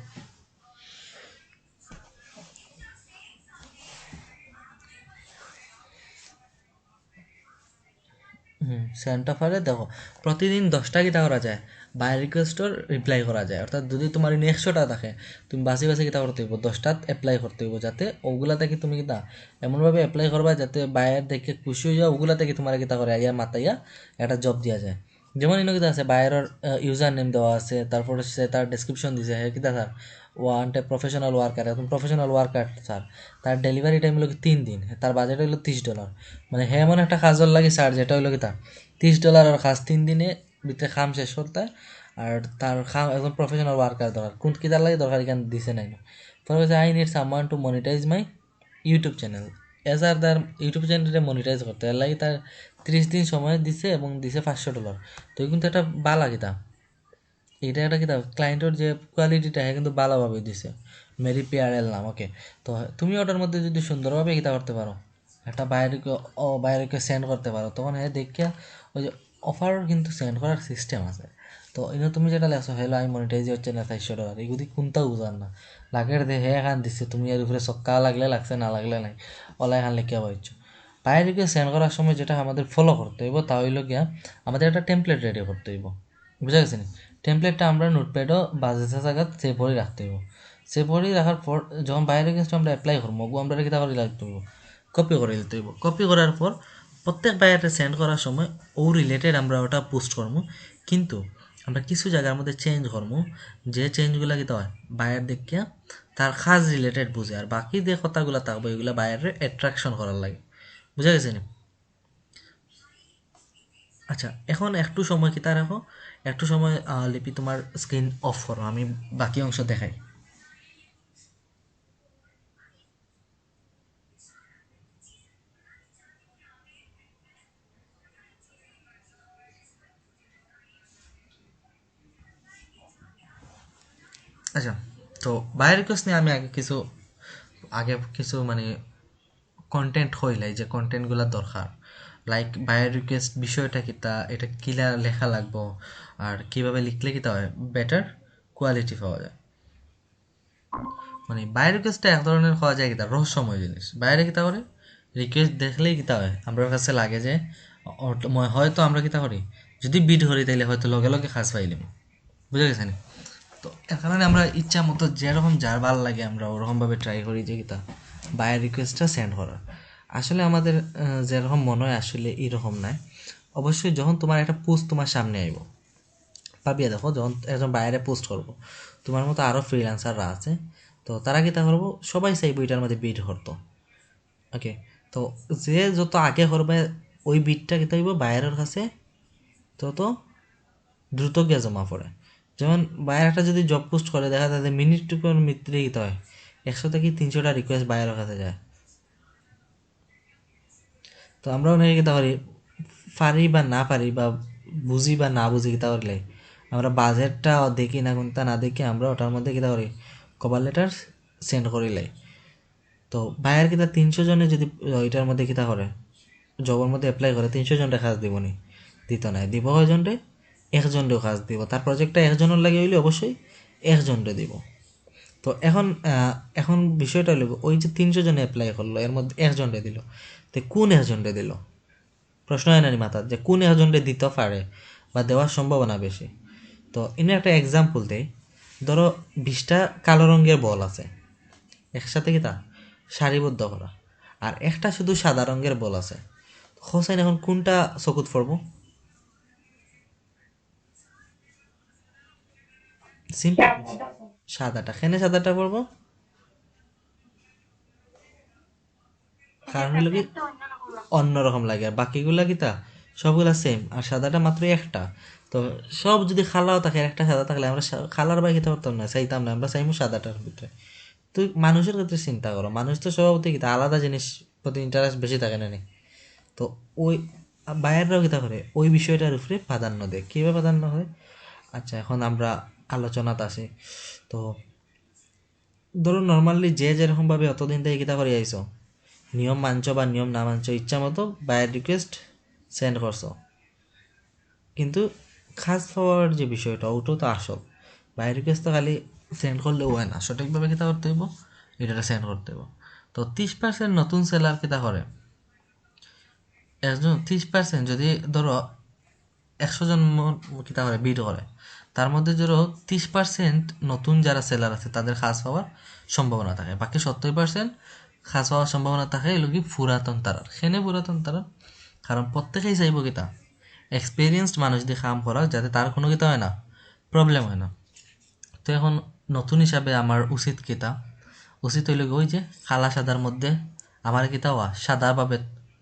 সেন্ট অফারে দেখো প্রতিদিন 10টা কিতা করা যায়, বাই রিকোয়েস্টর রিপ্লাই করা যায়। অর্থাৎ যদি তোমার 100টা থাকে, তুমি বাসি বাসি কিতা করতে হইব, 10টাত এপ্লাই করতে হইব, যাতে ওগুলা থেকে তুমি কিতা এমনভাবে এপ্লাই করবা যাতে বায়ের দেখে খুশি হয়ে যাও, ওগুলা থেকে তোমার কিতা করে ইয়া মাতাইয়া একটা জব দিয়া যায়। যেমন ইনো কিতা আছে, বায়ের ইউজার নেম দেওয়া আছে, তারপরে সে তার ডেসক্রিপশন দিছে, হ্যাঁ কিতা sir want a professional worker, এখন প্রফেশনাল ওয়ার্কার স্যার, তার ডেলিভারি টাইম হলো কি 3 দিন, তার বাজেট হলো $30। মানে হ্যাঁ এমন একটা কাজল লাগে স্যার যেটা হলো কি তার $30 আর কাজ 3 দিনে ভিতরে খাম শেষ করতে হয়। আর তার খাম একজন প্রফেশনাল ওয়ার্কার দরকার, কোন কিতার লাগে দরকার এখানে দিছে নাই না। পরে বলছে I need someone to monetize my YouTube channel, as আর তার ইউটিউব চ্যানেলটা মনিটাইজ করতে এর লাগে তার 30 দিন সময় দিছে এবং দিছে $500। তো কিন্তু একটা বালা কিতা, এটা একটা কিতা ক্লায়েন্টের যে কোয়ালিটিটা হ্যাঁ কিন্তু ভালোভাবে দিছে, মেরি পেয়ারেল নাম। ওকে, তো তুমি ওটার মধ্যে যদি সুন্দরভাবে কিতা করতে পারো, একটা বাইরেকে বাইরেকে সেন্ড করতে পারো, তখন হ্যাঁ দেখিয়া ওই যে অফার কিন্তু সেন্ড করার সিস্টেম আছে। তো এনে তুমি যেটা লেখছো হ্যালো আমি মনিটাইজ হচ্ছে না $400, এগুলি কোনটাও বুঝার না, লাগের দে হ্যাঁ এখান দিচ্ছে, তুমি এর উপরে সক্কা লাগলে লাগছে, না লাগলে নাই, ওলা এখান লিখিয়া পাইছো। বাইরেকে সেন্ড করার সময় যেটা আমাদের ফলো করতে হইব তা হইল গিয়া আমাদের একটা টেমপ্লেট রেডি করতে হইব, বুঝা গেছে নি? টেমপ্লেটটা আমরা নোটপ্যাডও বাজেতে জায়গা সেভ করে রাখতে হইব। সেভ করে রাখার পর যখন বাইরে গেছে আমরা অ্যাপ্লাই করবো, আমরা কিতা করে রাখতে হইব, কপি করে দিতে হইব। কপি করার পর প্রত্যেক বাইরে সেন্ড করার সময় ও রিলেটেড আমরা ওটা পোস্ট করবো, কিন্তু আমরা কিছু জায়গার মধ্যে চেঞ্জ করবো, যে চেঞ্জগুলো কিতা হয় বায়ার দেখিয়া তার কাজ রিলেটেড বুঝে, আর বাকি যে কথাগুলো থাকবে এগুলো বায়ারের অ্যাট্রাকশন করার লাগে, বুঝা গেছে নি? আচ্ছা, এখন একটু সময় কিতা রাখো, একটু সময় লিপি তোমার স্ক্রিন অফ করো, আমি বাকি অংশ দেখাই। আচ্ছা, তো বাই রিকোয়েস্ট নিয়ে আমি আগে কিছু মানে কন্টেন্ট হইলাই যে কন্টেন্টগুলো দরকার, লাইক বাই রিকোয়েস্ট বিষয়টা কিতা, এটা কিলা লেখা লাগবো, আর কিভাবে লিখলে কিতা হয় বেটার কোয়ালিটি পাওয়া যায়। মানে বাই রিকোয়েস্টটা এক ধরনের হওয়া যায় কিতা রহস্যময় জিনিস, বাইরে কিতা করে রিকোয়েস্ট দেখলেই কিতা হয় আমার কাছে লাগে যে হয়তো আমরা কিতা করি, যদি বিট করি তাইলে হয়তো লগে লগে কাজ পাইলাম, বুঝা গেছে না? তো এর কারণে আমরা ইচ্ছা মতো যেরকম যার ভাল লাগে আমরা ওরকমভাবে ট্রাই করি যে কিতা বায়ার রিকোয়েস্টটা সেন্ড করার। আসলে আমাদের যেরকম মনে হয় আসলে এরকম নয়। অবশ্যই যখন তোমার একটা পোস্ট তোমার সামনে আইব, ভাবিয়া দেখো যখন একজন বাইরে পোস্ট করবো, তোমার মতো আরও ফ্রিল্যান্সাররা আছে, তো তারা কিতা করবো সবাই চাইবো এটার মধ্যে বিট করতো। ওকে, তো যে যত আগে করবে ওই বিটটা কিতা হইব বাইরের কাছে তত দ্রুত গিয়ে জমা পড়ে। যেমন বায়ার একটা যদি জব পোস্ট করে দেখা যায় যে মিনিট টুকুর মিত্রে কী হয় 100 থেকে 300টা রিকোয়েস্ট বায়ারের কাছে যায়। তো আমরাও নাকি কীতা করি, পারি বা না পারি বা বুঝি বা না বুঝি কীতা করলে আমরা বাজেটটা দেখি না কোনটা না দেখি আমরা ওটার মধ্যে কীতা করি কভার লেটার সেন্ড করিলাই। তো বায়ার কিতা 300 জনে যদি ওইটার মধ্যে কিতা করে জবের মধ্যে অ্যাপ্লাই করে 300 জনরে কাজ দিব নি? দিত নাই। দিব কয়জনরে? একজনরেও কাজ দিব। তার প্রজেক্টটা একজনের লাগে হইলে অবশ্যই একজনরে দিব। তো এখন বিষয়টা হলো ওই যে 300 জনে অ্যাপ্লাই করলো, এর মধ্যে একজনরে দিল, তো কোন একজনরে দিল? প্রশ্ন হয় না মাথার যে কোন একজনরে দিতে পারে বা দেওয়ার সম্ভাবনা বেশি? তো ইনি একটা এক্সাম্পল দেই। ধরো 20টা কালো রঙের বল আছে একসাথে কি তা সারিবদ্ধ করা, আর একটা শুধু সাদা রঙের বল আছে। হোসেন এখন কোনটা চকুত পড়বো? সিম্পল, সাদাটা। কেন সাদাটা পড়বো? কারণ হলো কি অন্যরকম লাগে, আর বাকিগুলা কি তা সবগুলা সেম, আর সাদাটা মাত্র একটা। তো সব যদি খালাও থাকে, একটা সাদা থাকলে আমরা খালার বাই খেতে পারতাম না, চাইতাম না, আমরা চাইমু সাদাটার ভিতরে। তো মানুষের ক্ষেত্রে চিন্তা করো, মানুষ তো স্বভাবতই কি আলাদা জিনিস প্রতি ইন্টারেস্ট বেশি থাকে না নি? তো ওই বায়াররাও কিতা করে ওই বিষয়টার উপরে প্রাধান্য দেয়। কীভাবে প্রাধান্য হয়? আচ্ছা, এখন আমরা আলোচনাতে আসি। তো ধরো নর্মালি যে যেরকমভাবে অতদিন থেকে কিতা করে আইছো, নিয়ম মানছো বা নিয়ম না মানছো, ইচ্ছা মতো বায়ার রিকোয়েস্ট সেন্ড করছো, কিন্তু খাস পাওয়ার যে বিষয়টা ওটাও তো আসল। বায়ার রিকোয়েস্ট তো খালি সেন্ড করলেও হয় না, সঠিকভাবে কিতা করতে হইব, এটা সেন্ড করতে হইব। তো 30% নতুন সেলার কিতা করে, একজন 30% যদি ধরো 100 জন কিতা করে বিড করে, তার মধ্যে ধরো 30% নতুন যারা সেলার আছে তাদের খাস পাওয়ার সম্ভাবনা থাকে, বাকি 70% খাস পাওয়ার সম্ভাবনা থাকে এগুলো কি পুরাতন তারার। সেনে পুরাতন তারা, কারণ প্রত্যেকেই চাইব কিতা এক্সপিরিয়েন্সড মানুষ দিয়ে কাম করা, যাতে তার কোনো কিতা হয় না, প্রবলেম হয় না। তো এখন নতুন হিসাবে আমার উচিত কিতা, উচিত হইল ওই যে কালা সাদার মধ্যে আমার কিতা হওয়া, সাদাভাবে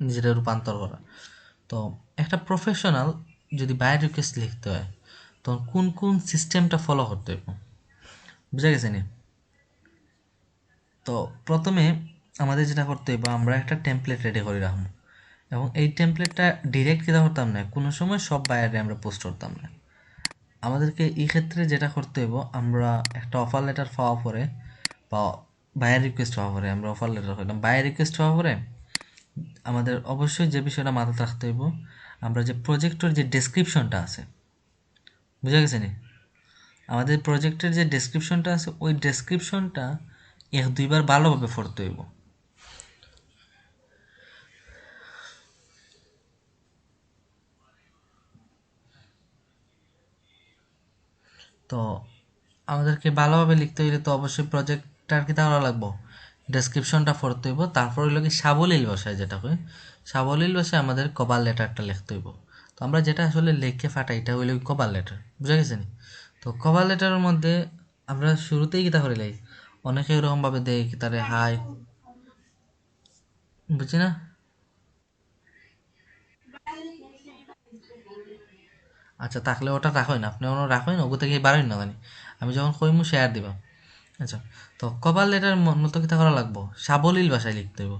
নিজের রূপান্তর করা। তো একটা প্রফেশনাল যদি বায়োর রিকোয়েস্ট লিখতে হয়, তখন কোন কোন সিস্টেমটা ফলো করতে হবে, বুঝা গেছে নি? তো প্রথমে আমাদের যেটা করতে হবে, আমরা একটা টেমপ্লেট রেডি করে রাখবো, এবং এই টেমপ্লেটটা ডিরেক্ট কিতা করতাম না, কোনো সময় সব বায়ারে আমরা পোস্ট করতাম না। আমাদেরকে এই ক্ষেত্রে যেটা করতে হইব, আমরা একটা অফার লেটার পাওয়া পরে বা বায়ার রিকোয়েস্ট পাওয়া পরে, আমরা অফার লেটার করলাম, বায়ার রিকোয়েস্ট পাওয়া পরে আমাদের অবশ্যই যে বিষয়টা মাথায় রাখতে হইব, আমরা যে প্রজেক্টের যে ডেসক্রিপশনটা আছে, বুঝা গেছে নি? আমাদের প্রজেক্টের যে ডেসক্রিপশনটা আছে, ওই ডেসক্রিপশনটা 1-2 বার ভালোভাবে পড়তে হইব। তো আমাদেরকে ভালোভাবে লিখতে হইলে তো অবশ্যই প্রজেক্টটার কি তাহলে লাগবো, ডেসক্রিপশনটা পড়তে হইব। তারপর হইলো কি সাবলীল ভাষায়, যেটা কই সাবলীল ভাষায় আমাদের কভার লেটারটা লিখতে হইব। তো আমরা যেটা আসলে লিখে ফাটাই এটা হইলো কভার লেটার, বুঝা গেছে নি? তো কভার লেটারের মধ্যে আমরা শুরুতেই কিতা করে লাই, অনেকে এরকমভাবে দেয় কি তারে হাই, বুঝছি না? আচ্ছা, থাকলে ওটা রাখেন, আপনি ওটা রাখেন, ওগো থেকে বাড়েন না জানি, আমি যখন কইমু শেয়ার দিবা। আচ্ছা, তো কভার লেটার মতো কিতা করা লাগবো, সাবলীল ভাষায় লিখতে হইব।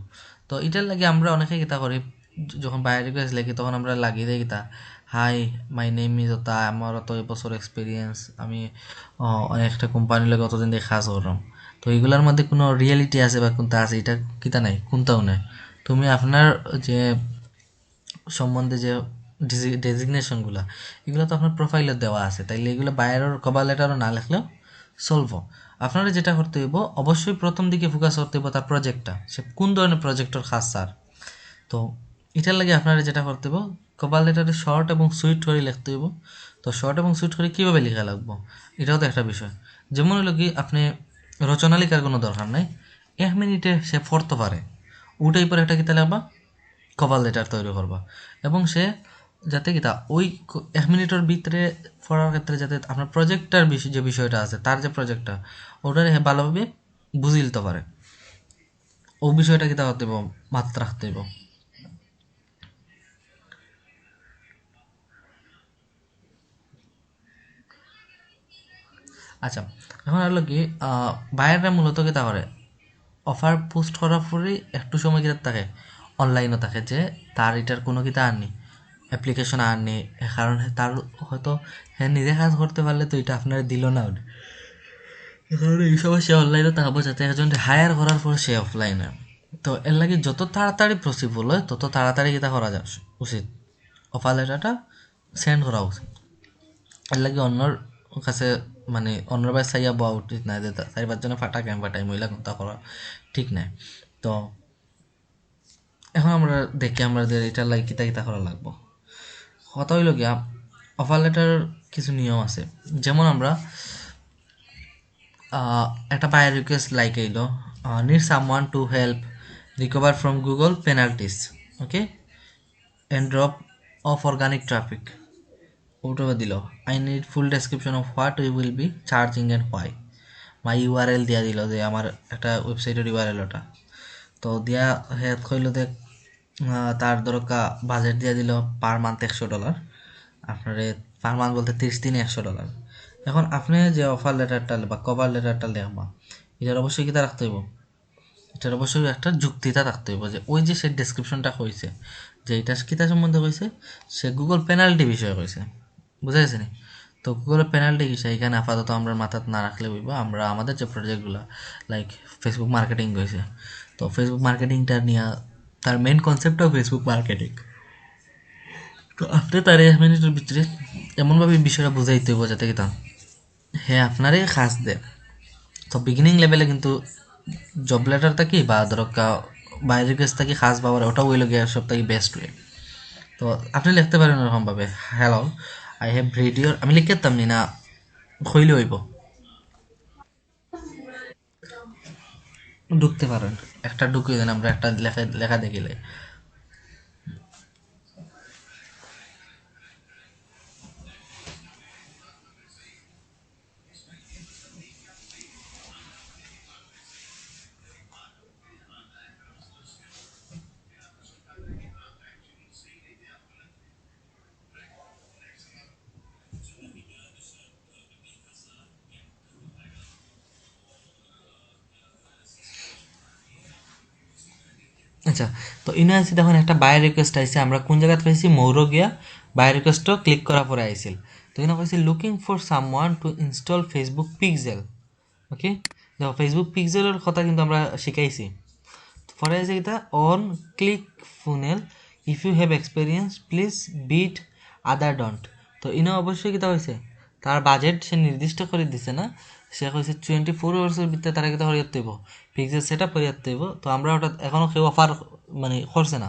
তো এটার লাগে আমরা অনেকে কিতা করি, যখন বায়োর রিকোয়েস্ট লিখি তখন আমরা লাগিয়ে দিই কিতা, হাই মাই নেম ইজ ওতা, আমার অত বছর এক্সপিরিয়েন্স, আমি অনেকটা কোম্পানির লাগে অতদিন দিয়ে কাজ করলাম। তো এগুলোর মধ্যে কোনো রিয়েলিটি আছে বা কোনটা আছে, এটা কিতা নাই, কোনটাও নাই। তুমি আপনার যে সম্বন্ধে যে ডেজিগনেশনগুলো, এগুলো তো আপনার প্রোফাইলে দেওয়া আছে, তাইলে এগুলো বায়ারের কভার লেটারও না লিখলেও চলব। আপনারা যেটা করতে হইব, অবশ্যই প্রথম দিকে ফোকাস করতে হইব তার প্রজেক্টটা, সে কোন ধরনের প্রজেক্টর খাস স্যার। তো এটার লাগে আপনারা যেটা করতে হইব, কভার লেটারে শর্ট এবং সুইট করে লিখতে হইব। তো শর্ট এবং সুইট করে কীভাবে লেখা লাগবো, এটাও তো একটা বিষয়। যেমন হলো কি, আপনি রচনা লেখার কোনো দরকার নাই, 1 মিনিটে সে পড়তে পারে, ওটাই পরে একটা কিতা লাগবা, কভার লেটার তৈরি করবা। এবং সে যাতে কি তা ওই 1 মিনিটের ভিতরে পড়ার ক্ষেত্রে যাতে আপনার প্রজেক্টটার বিষয় যে বিষয়টা আছে, তার যে প্রজেক্টটা, ওটা ভালোভাবে বুঝে নিতে পারে, ও বিষয়টা কি তা হতে মাত্রা রাখতে হইব। আচ্ছা, এখন হলো কি, বায়াররা মূলত কি তা করে, অফার পোস্ট করার পরেই একটু সময় কিতা থাকে, অনলাইনও থাকে, যে তার এটার কোনো কিতা আননি, অ্যাপ্লিকেশন আননি, কারণ তার হয়তো হ্যাঁ নিজে কাজ করতে পারলে তো এটা আপনার দিল না ওটা। কারণ এই সময় সে অনলাইনে থাকবো, যাতে একজন হায়ার করার পর সে অফলাইনে। তো এর লাগে যত তাড়াতাড়ি পসিবল হয় তত তাড়াতাড়ি এটা করা যা উচিত, অফার লেটারটা সেন্ড করা উচিত। এর লাগে অন্যর কাছে মানে অন্যর বাই চাইয়া বয়া উচিত নাই, যে 4-5 জনে ফাটা কেম ফাটাই মহিলা কোনটা করা ঠিক নাই। তো এখন আমরা দেখি আমাদের এটার লাগে কিতা কিতা করা লাগবো। কথা হইল গিয়া অফার লেটার কিছু নিয়ম আছে, যেমন আমরা একটা বাই রিকোয়েস্ট লাইক এইলো, need someone to help recover from Google penalties, okay, and drop of organic traffic, ওটা দিল। I need full description of what we will be charging and why, my URL দিয়া দিল যে আমার একটা ওয়েবসাইটের ইউআরএল ওটা। তো দিয়া হে কইল যে তার দরকার বাজেট দিয়া দিল পার মান্থ $100, আপনার পার মান্থ বলতে 30 দিনে $100। এখন আপনি যে অফার লেটারটা বা কভার লেটারটা লেখবা এটার অবশ্যই কিতা রাখতে হইব, এটার অবশ্যই একটা যুক্তিতা থাকতে হইব, যে ওই যে সে ডেসক্রিপশনটা কইছে যে এটা কিতা সম্বন্ধে কইছে, সে গুগল পেনাল্টি বিষয়ে কইছে, বুঝা গেছে নি? তো গুগলের পেনাল্টি বিষয় এখানে আপাতত আমরা মাথাত না রাখলে হইব। আমরা আমাদের যে প্রজেক্টগুলো লাইক ফেসবুক মার্কেটিং কইছে, তো ফেসবুক মার্কেটিংটা নিয়ে তার মেইন কনসেপ্টটাও ফেসবুক মার্কেটিং। তো আপনি তার 1 মিনিটের ভিতরে এমনভাবে বিষয়টা বুঝাইতে হইব যাতে কিতা হ্যাঁ আপনারে খাস দেয়। তো বিগিনিং লেভেলে কিন্তু জব লেটারটা কি বা ধরকা বাইরের কাছ থেকে খাস পাওয়ার ওটাও হইল গিয়ে সব থেকে বেস্ট ওয়ে। তো আপনি লিখতে পারেন ওরকমভাবে, হ্যালো আই হ্যাভ রেডিওর, আমি লিখতাম নি না হইলে হইব, ঢুকতে পারেন একটা ঢুকিয়ে দেন, আমরা একটা লেখা লেখা দেখিলে। আচ্ছা, তো ইউনিভার্সিটি দেখুন একটা বাই রিকোয়েস্ট আইসে, আমরা কোন জায়গাতে পাইছি মৌর গিয়া বাই রিকোয়েস্টও ক্লিক করার পরে আইছিল। তো এখানে পাইছি looking for someone to install Facebook pixel, okay. দেখো ফেসবুক পিক্সেলের কথা কিন্তু আমরা শিখাইছি। পরে আছে কিতা on click funnel, if you have experience please bid other don't. তো ইনো অবশ্যই কিতা হয়েছে তার বাজেট সে নির্দিষ্ট করে দিছে না, সে কইছে 24 আওয়ার্সের ভিতরে তারা কিতা করিয়া হইব পিক্সেল সেট আপ করিয়া হইব। তো আমরা ওটা এখনও কেউ অফার মানে করছে না।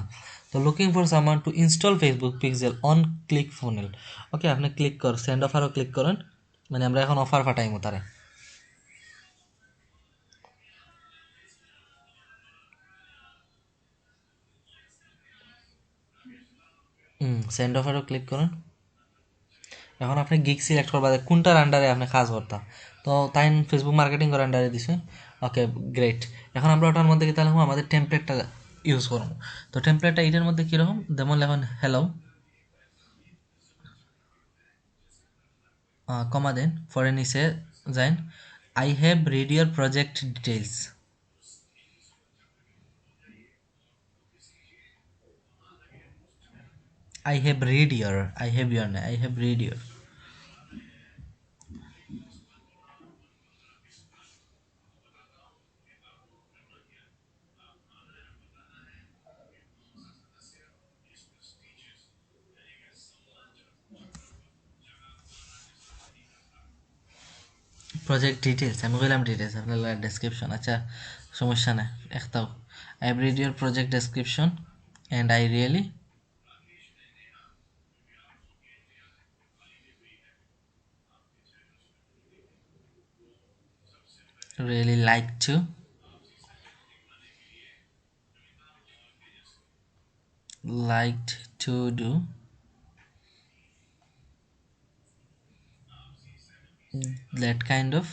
তো looking for someone to install Facebook pixel on click funnel, okay আপনি ক্লিক কর সেন্ড অফারও ক্লিক করেন, মানে আমরা এখন অফার ফাটাইমো তারে। সেন্ড অফারও ক্লিক করেন। এখন আপনি গিগ সিলেক্ট করবা যে কোনটার আন্ডারে আপনি কাজ করতাম। তো তাই ফেসবুক মার্কেটিং করার আন্ডারে দিছে, ওকে গ্রেট। এখন আমরা ওটার মধ্যে কি তাহলে আমাদের টেমপ্লেটটা ইউজ করবো। তো টেমপ্লেটটা এটার মধ্যে কীরকম যেমন লেখন হ্যালো কমা দেন পরে নিচে যাইন I have read your project details, I have your না I have read your. Project details আমি বললাম ডিটেলস আপনার ডেসক্রিপশন, আচ্ছা সমস্যা নাই একটাও। I have read your project description and I really liked to do that kind of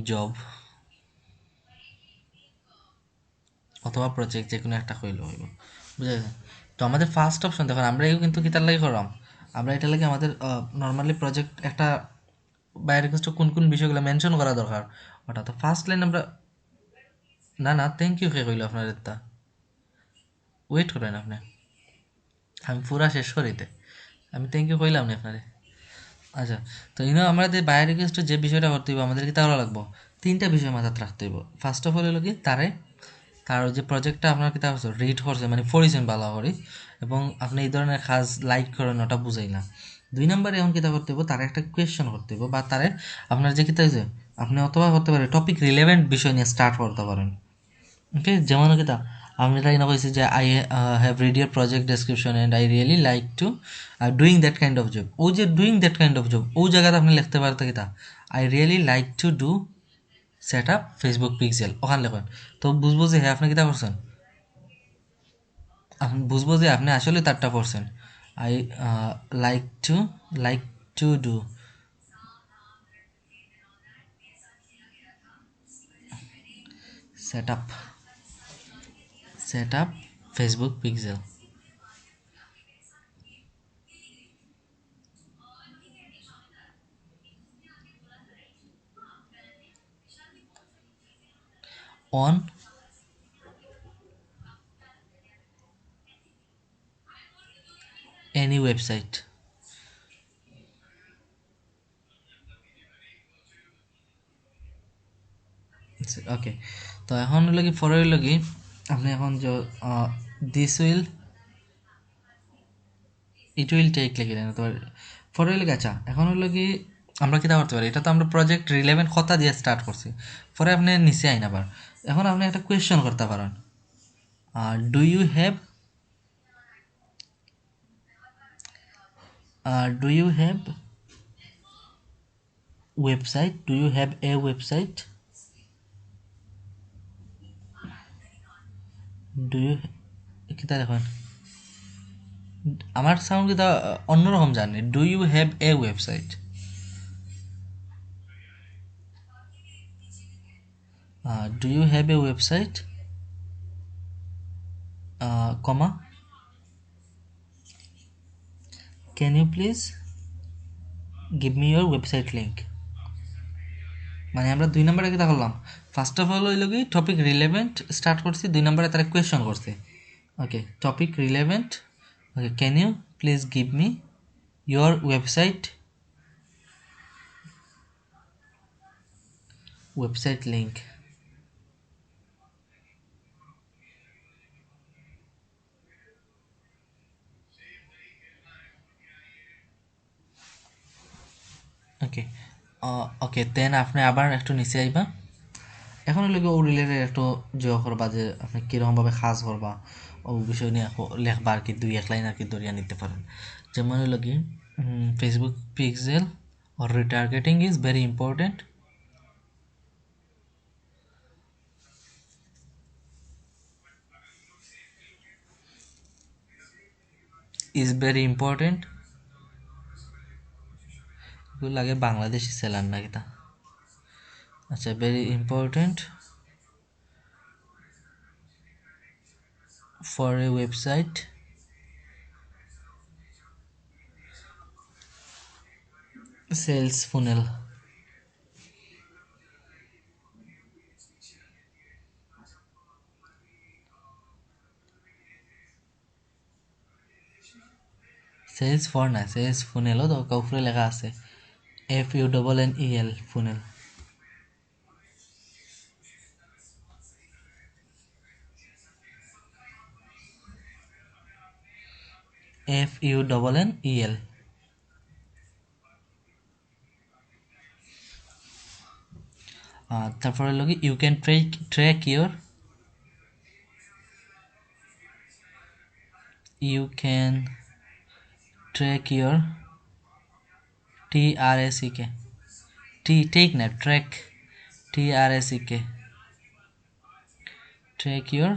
job অথবা প্রজেক্ট যে কোনো একটা হইলে হইব, বুঝা গেছে? তো আমাদের ফার্স্ট অপশন দেখুন আমরা এও কিন্তু কিতার লাগে করলাম, আমরা এটা লাগে আমাদের নর্মালি প্রজেক্ট একটা বাইরে কিছু কোন কোন বিষয়গুলো মেনশন করা দরকার ওটা। তো ফার্স্ট লাইন আমরা না না থ্যাংক ইউ কে কইলো আপনার এটা, ওয়েট করেন আপনি। আমি পুরা শেষ করিতে আমি থ্যাংক ইউ কইলাম না আপনারে। আচ্ছা, তো আমাদের বায়ার রিকোয়েস্টে যে বিষয়টা করতে হইব আমাদের কি তাহলে লাগবো তিনটা বিষয় মাথায় রাখতে হইব। ফার্স্ট অফ অল হলো কি তার যে প্রজেক্টটা আপনার কিতা করছে রিড করছে মানে পড়িছেন ভালো করে এবং আপনি এই ধরনের কাজ লাইক করেন ওটা বুঝাই না। 2 নম্বরে এখন কিতা করতে হইব তারা একটা কোয়েশ্চেন করতে হইব বা তারে আপনার যে কিতা হয়েছে আপনি অথবা করতে পারেন টপিক রিলেভেন্ট বিষয় নিয়ে স্টার্ট করতে পারেন। ওকে, যেমন কিতা আমি তাই না কইছি যে I have read your project description and I really like to doing that kind of job. ও যে doing that kind of job ও জায়গাতে আপনি লিখতে পারতে কিতা I really like to do set up Facebook pixel ওখানে লেখেন। তো বুঝবো যে হ্যাঁ আপনি কিতা করছেন, আপনি বুঝবো যে আপনি আসলে তারটা পড়ছেন। I like to like to do set up Facebook pixel. on any website। ওকে, তো এখন হলো কি পরে হইলো কি আপনি এখন যে this will it will take লিখে দেন তো পরে হইলো কি আচ্ছা এখন হইলো কি আমরা কিতা করতে পারি, এটা তো আমরা প্রজেক্ট রিলেভেন্ট কথা দিয়ে স্টার্ট করছি। পরে আপনি নিচে আইন আবার এখন আপনি একটা কোয়েশ্চেন করতে পারেন do you have do you have website, do you have a website, do you কিতা দেখেন আমার সাউন্ড কিতা অন্যরকম জানি। Do you have a website, do you have a website comma can you please give me your website link. মানে আমরা 2 নম্বরে কিতা করলাম ফার্স্ট অফ অল হইল কি টপিক রিলেভেন্ট স্টার্ট করছি, 2 নম্বরে তারা কোয়েশ্চন করছে। Okay, topic relevant, okay can you please give me your website link. Okay, okay then আপনি আবার একটু নিচে আইবা। এখন হলো ও রিলেটেড একটু জিও করবা যে আপনি কীরকমভাবে কাজ করবা ও বিষয় নিয়ে লেখবা আর কি 2-1 লাইন আর কি দরিয়া নিতে পারেন। যেমন হলো কি Facebook pixel or retargeting is very important, is very important। এগুলো লাগে বাংলাদেশি সেলার নাকি তা। আচ্ছা, very important for a website sales funnel. Sales for না, সেলস ফুনেলও তো কাউফরে লেখা আছে FUNNEL ফুনেল। FUNNEL। তারপরে হলো কি you can track your, you can track your TRACK, take না track, TRACK, track your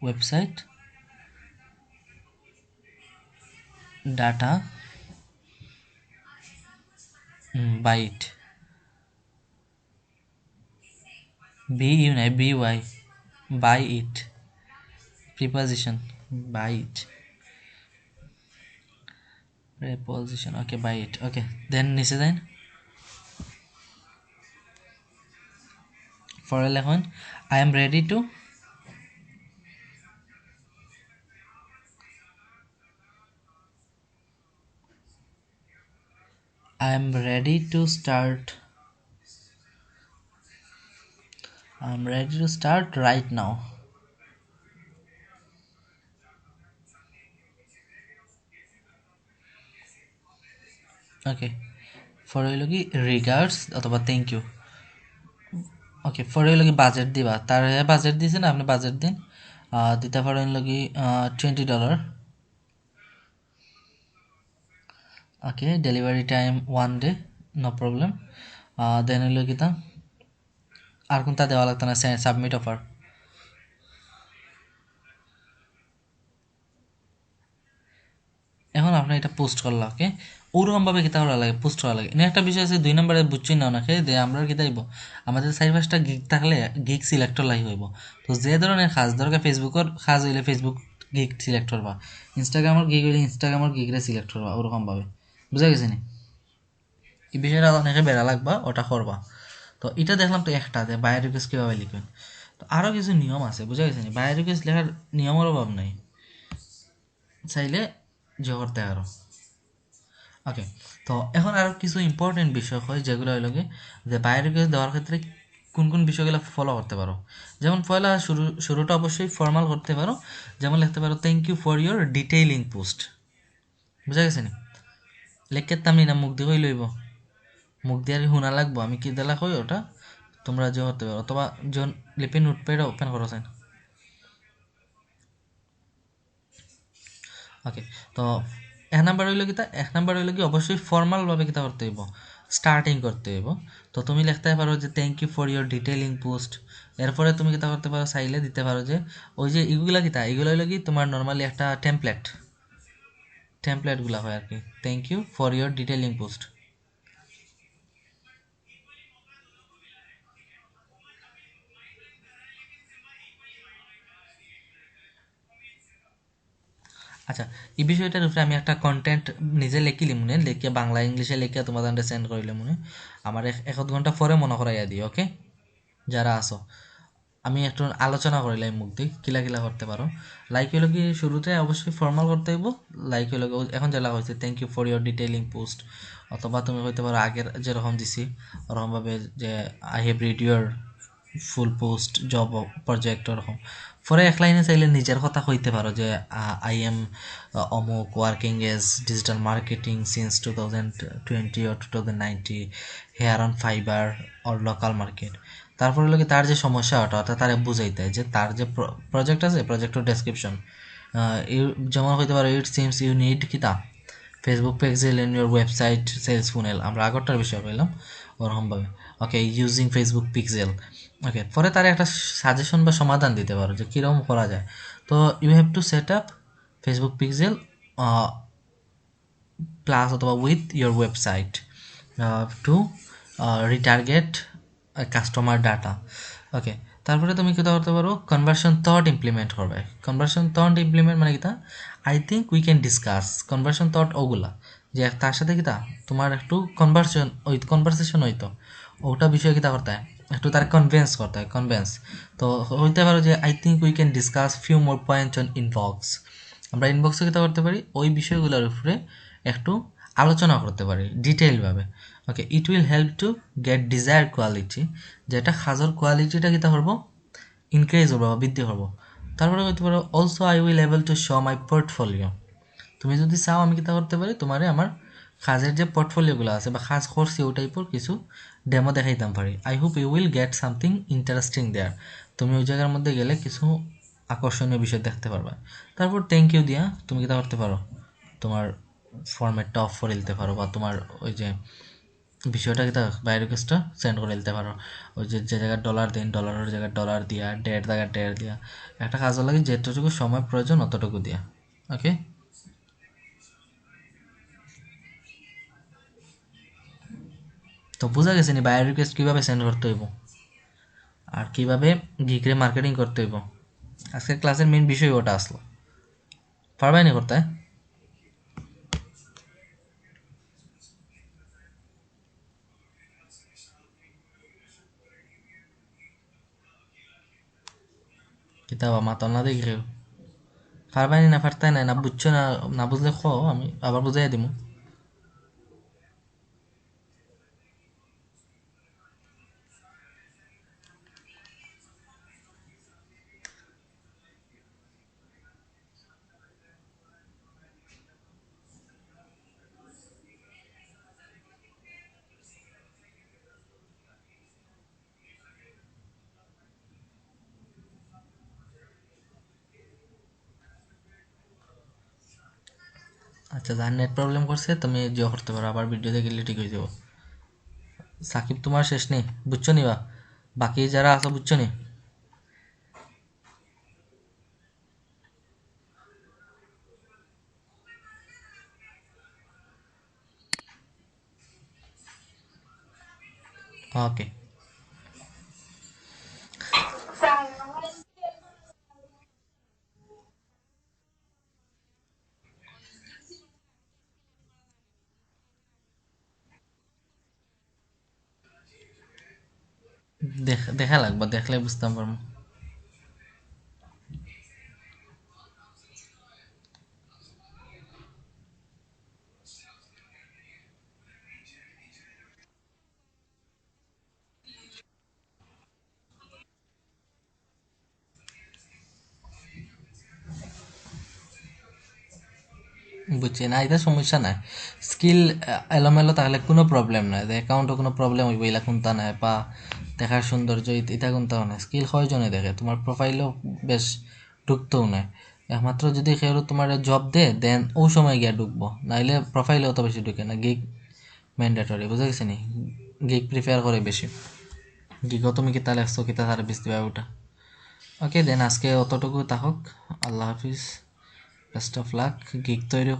website data by it, BU নাই BY, by it, preposition by it, preposition, okay buy it, okay then নিচে যান। পরে লিখুন I am ready to I am ready to start. I'm ready to start right now. Okay, for হইল কি রিগার্ডস অথবা থ্যাংক ইউ। ওকে, ফর হইল কি বাজেট দিবা, তার বাজেট দিছে না, আপনি বাজেট দিন। দিতে পারেন হইল কি $20। Okay, delivery time 1 day, no problem. Then হইল কি তা আর কোনটা দেওয়া লাগতো না, সাবমিট অফার। এখন আপনি এটা পোস্ট করলা। ওকে, ওরকমভাবে কিতা করা লাগে, পোস্ট করা লাগে। এনে একটা বিষয় আছে, 2 নম্বরে বুঝছি না ওনাকে যে আমরা কিতা হইব, আমাদের 4-5টা গিগ থাকলে গিগ সিলেক্টর লাগি হইব। তো যে ধরনের কাজ, দরকার ফেসবুকের কাজ হইলে ফেসবুক গিগ সিলেক্ট করবা, ইনস্টাগ্রামের গিগ হইলে ইনস্টাগ্রামের গিগরে সিলেক্ট করবা, ওরকমভাবে। বুঝা গেছে নি? এই বিষয়টা অনেকে বেড়া লাগবা, ওটা করবা। তো এটা দেখলাম তো একটা যে বায়ো রিকোয়েস্ট কীভাবে লিখবেন। তো আরও কিছু নিয়ম আছে, বুঝা গেছে নি? বায়ো রিকোয়েস্ট লেখার নিয়মের অভাব নাই, চাইলে যে করতে আরো। ওকে, তো এখন আরও কিছু ইম্পর্টেন্ট বিষয় হয় যেগুলো হইল কি, যে বায়ো রিকোয়েস্ট দেওয়ার ক্ষেত্রে কোন কোন বিষয়গুলো ফলো করতে পারো। যেমন পয়লা শুরুটা অবশ্যই ফর্মাল করতে পারো। যেমন লিখতে পারো thank you for your detailing post. বুঝা গেছে নি? লেখকে তামনি না মুখ দিয়ে হই লইব, মুখ দিয়ে আর শুনা লাগবো আমি কি দিলা কই ওটা, তোমরা যে হতে পারো। অথবা যখন লিপি নোটপ্যাড ওপেন করো চাই। ওকে, তো 1 নাম্বার হইল কি, 1 নাম্বার হইল কি অবশ্যই ফর্মালভাবে কিতা করতে হইব, স্টার্টিং করতে হইব। তো তুমি লিখতে পারো যে thank you for your detailing post. এরপরে তুমি কিতা করতে পারো, চাইলে দিতে পারো যে ওই যে এগুলা কিতা, এগুলো হইল কি তোমার নর্মালি একটা টেমপ্লেটগুলা হয় আর কি। Thank you for your detailing post. আচ্ছা, এই বিষয়টার উপরে আমি একটা কন্টেন্ট নিজে লিখিলি মনে, লিখে বাংলা ইংলিশে লিখে তোমাদের সেন্ড করিলে মনে, আমার 1 ঘন্টা পরে মনে করাইয়া দিই। ওকে, যারা আসো, আমি একটু আলোচনা করিলাই মুখ দিক কিলা কিলা করতে পারো। লাইক হইল কি শুরুতে অবশ্যই ফর্মাল করতে হইব। লাইক হইল কি এখন যেটা হয়েছে thank you for your detailing post, অথবা তুমি হইতে পারো আগের যেরকম দিছি ওরকমভাবে যে I have read your full post job project ওরকম। পরে এক লাইনে চাইলে নিজের কথা কইতে পারো যে আই এম অমুক working as digital marketing since 2020 or 2090 here on Fiverr or local market. তারপর হলো কি তার যে সমস্যা ওটা অর্থাৎ তারা বুঝাইতে যে তার যে প্রজেক্ট আছে, প্রজেক্টের ডেসক্রিপশন যেমন হইতে পারে ইট সিমস ইউ নিড কিতা Facebook pixel in your website sales funnel, আমরা আগরটার বিষয় পেলাম ওরকমভাবে। Okay, using Facebook pixel. Okay, পরে তারা একটা সাজেশন বা সমাধান দিতে পারো যে কীরকম করা যায়। তো you have to set up Facebook pixel plus অথবা with your website to retarget customer data. Okay, তারপরে তুমি কী করতে পারো, কনভার্সন থট ইমপ্লিমেন্ট করবে। কনভার্সন থট ইমপ্লিমেন্ট মানে কিতা, I think we can discuss conversion thought ওগুলা, যে তার সাথে কিতা তোমার একটু কনভারসেশন হইতো, ওটা বিষয়ে কিতা করতে হয়, একটু তার কনভিন্স করতে হয়, কনভিন্স। তো হইতে পারো যে I think we can discuss few more points on inbox. আমরা ইনবক্সে কিতা করতে পারি, ওই বিষয়গুলোর উপরে একটু আলোচনা করতে পারি ডিটেইলভাবে। Okay, it will help to get desired quality, যেটা সাজর কোয়ালিটিটা কিতা করবো, ইনক্রিজ করবো বা বৃদ্ধি করবো। তারপরে বলতে পারো also I will able to show my portfolio. তুমি যদি চাও আমি কিতা করতে পারি, তোমারে আমার কাজের যে পোর্টফোলিওগুলো আছে বা কাজ করছি ও টাইপের কিছু ডেমো দেখাইতাম পারি। I hope you will get something interesting there. তুমি ওই জায়গার মধ্যে গেলে কিছু আকর্ষণীয় বিষয় দেখতে পারবা। তারপর থ্যাংক ইউ দিয়া তুমি কিতা করতে পারো, তোমার ফরম্যাটটা অফ করে দিতে পারো, বা তোমার ওই যে বিষয়টা কিতা বাই রিকোয়েস্টটা সেন্ড করে দিতে পারো। ওই যে যে জায়গায় ডলার দিন ডলারের জায়গায় ডলার দিয়া, ডেট জায়গায় ডেট দিয়া, একটা কাজও লাগে যেটুকু সময় প্রয়োজন অতটুকু দিয়া। ওকে, তো বোঝা গেছে নি বাই রিকোয়েস্ট কীভাবে সেন্ড করতে হইব আর কীভাবে গিগরে মার্কেটিং করতে হইব। আজকের ক্লাসের মেন বিষয় ওটা আসলো, পারবাই না করতে। কিতাব মাতল না দেখলেও পারবাই না, পারতাই না, না বুঝছো না, না বুঝলে খো আমি আবার বুঝাই দিব। আচ্ছা, যার নেট প্রবলেম করছে তুমি জিও করতে পারো, আবার ভিডিওতে গেলে ঠিক হয়ে যাব। সাকিব তোমার শেষ নেই, বুঝছো নি বা? বাকি যারা আছো বুঝছো নি? ওকে, দেখা লাগবে, দেখলে বুঝতাম পারবো। বুঝছি না, এটা সমস্যা নাই। স্কিল এলোমেলো থাকলে কোনো প্রবলেম নাই, অ্যাকাউন্টও কোনো প্রবলেম হইব এলা কোনটা নাই, বা দেখার সৌন্দর্য এটা কোনটাও নাই। স্কিল কয়জনে দেখে, তোমার প্রোফাইলও বেশ ঢুকতেও নাই। একমাত্র যদি কেউ তোমার জব দে দেন ও সময় গিয়া ঢুকবো, নাইলে প্রোফাইলে অত বেশি ঢুকে না। গিগ ম্যান্ডেটরি, বুঝে গেছি নি? গিগ প্রিফার করে বেশি। গিগও তুমি কিতা লেখছো, কিতা সার্ভিস দিবা ওটা। ওকে দেন, আজকে অতটুকু থাকুক। আল্লাহ হাফিজ, বেস্ট অফ লাক। গিগ তৈরি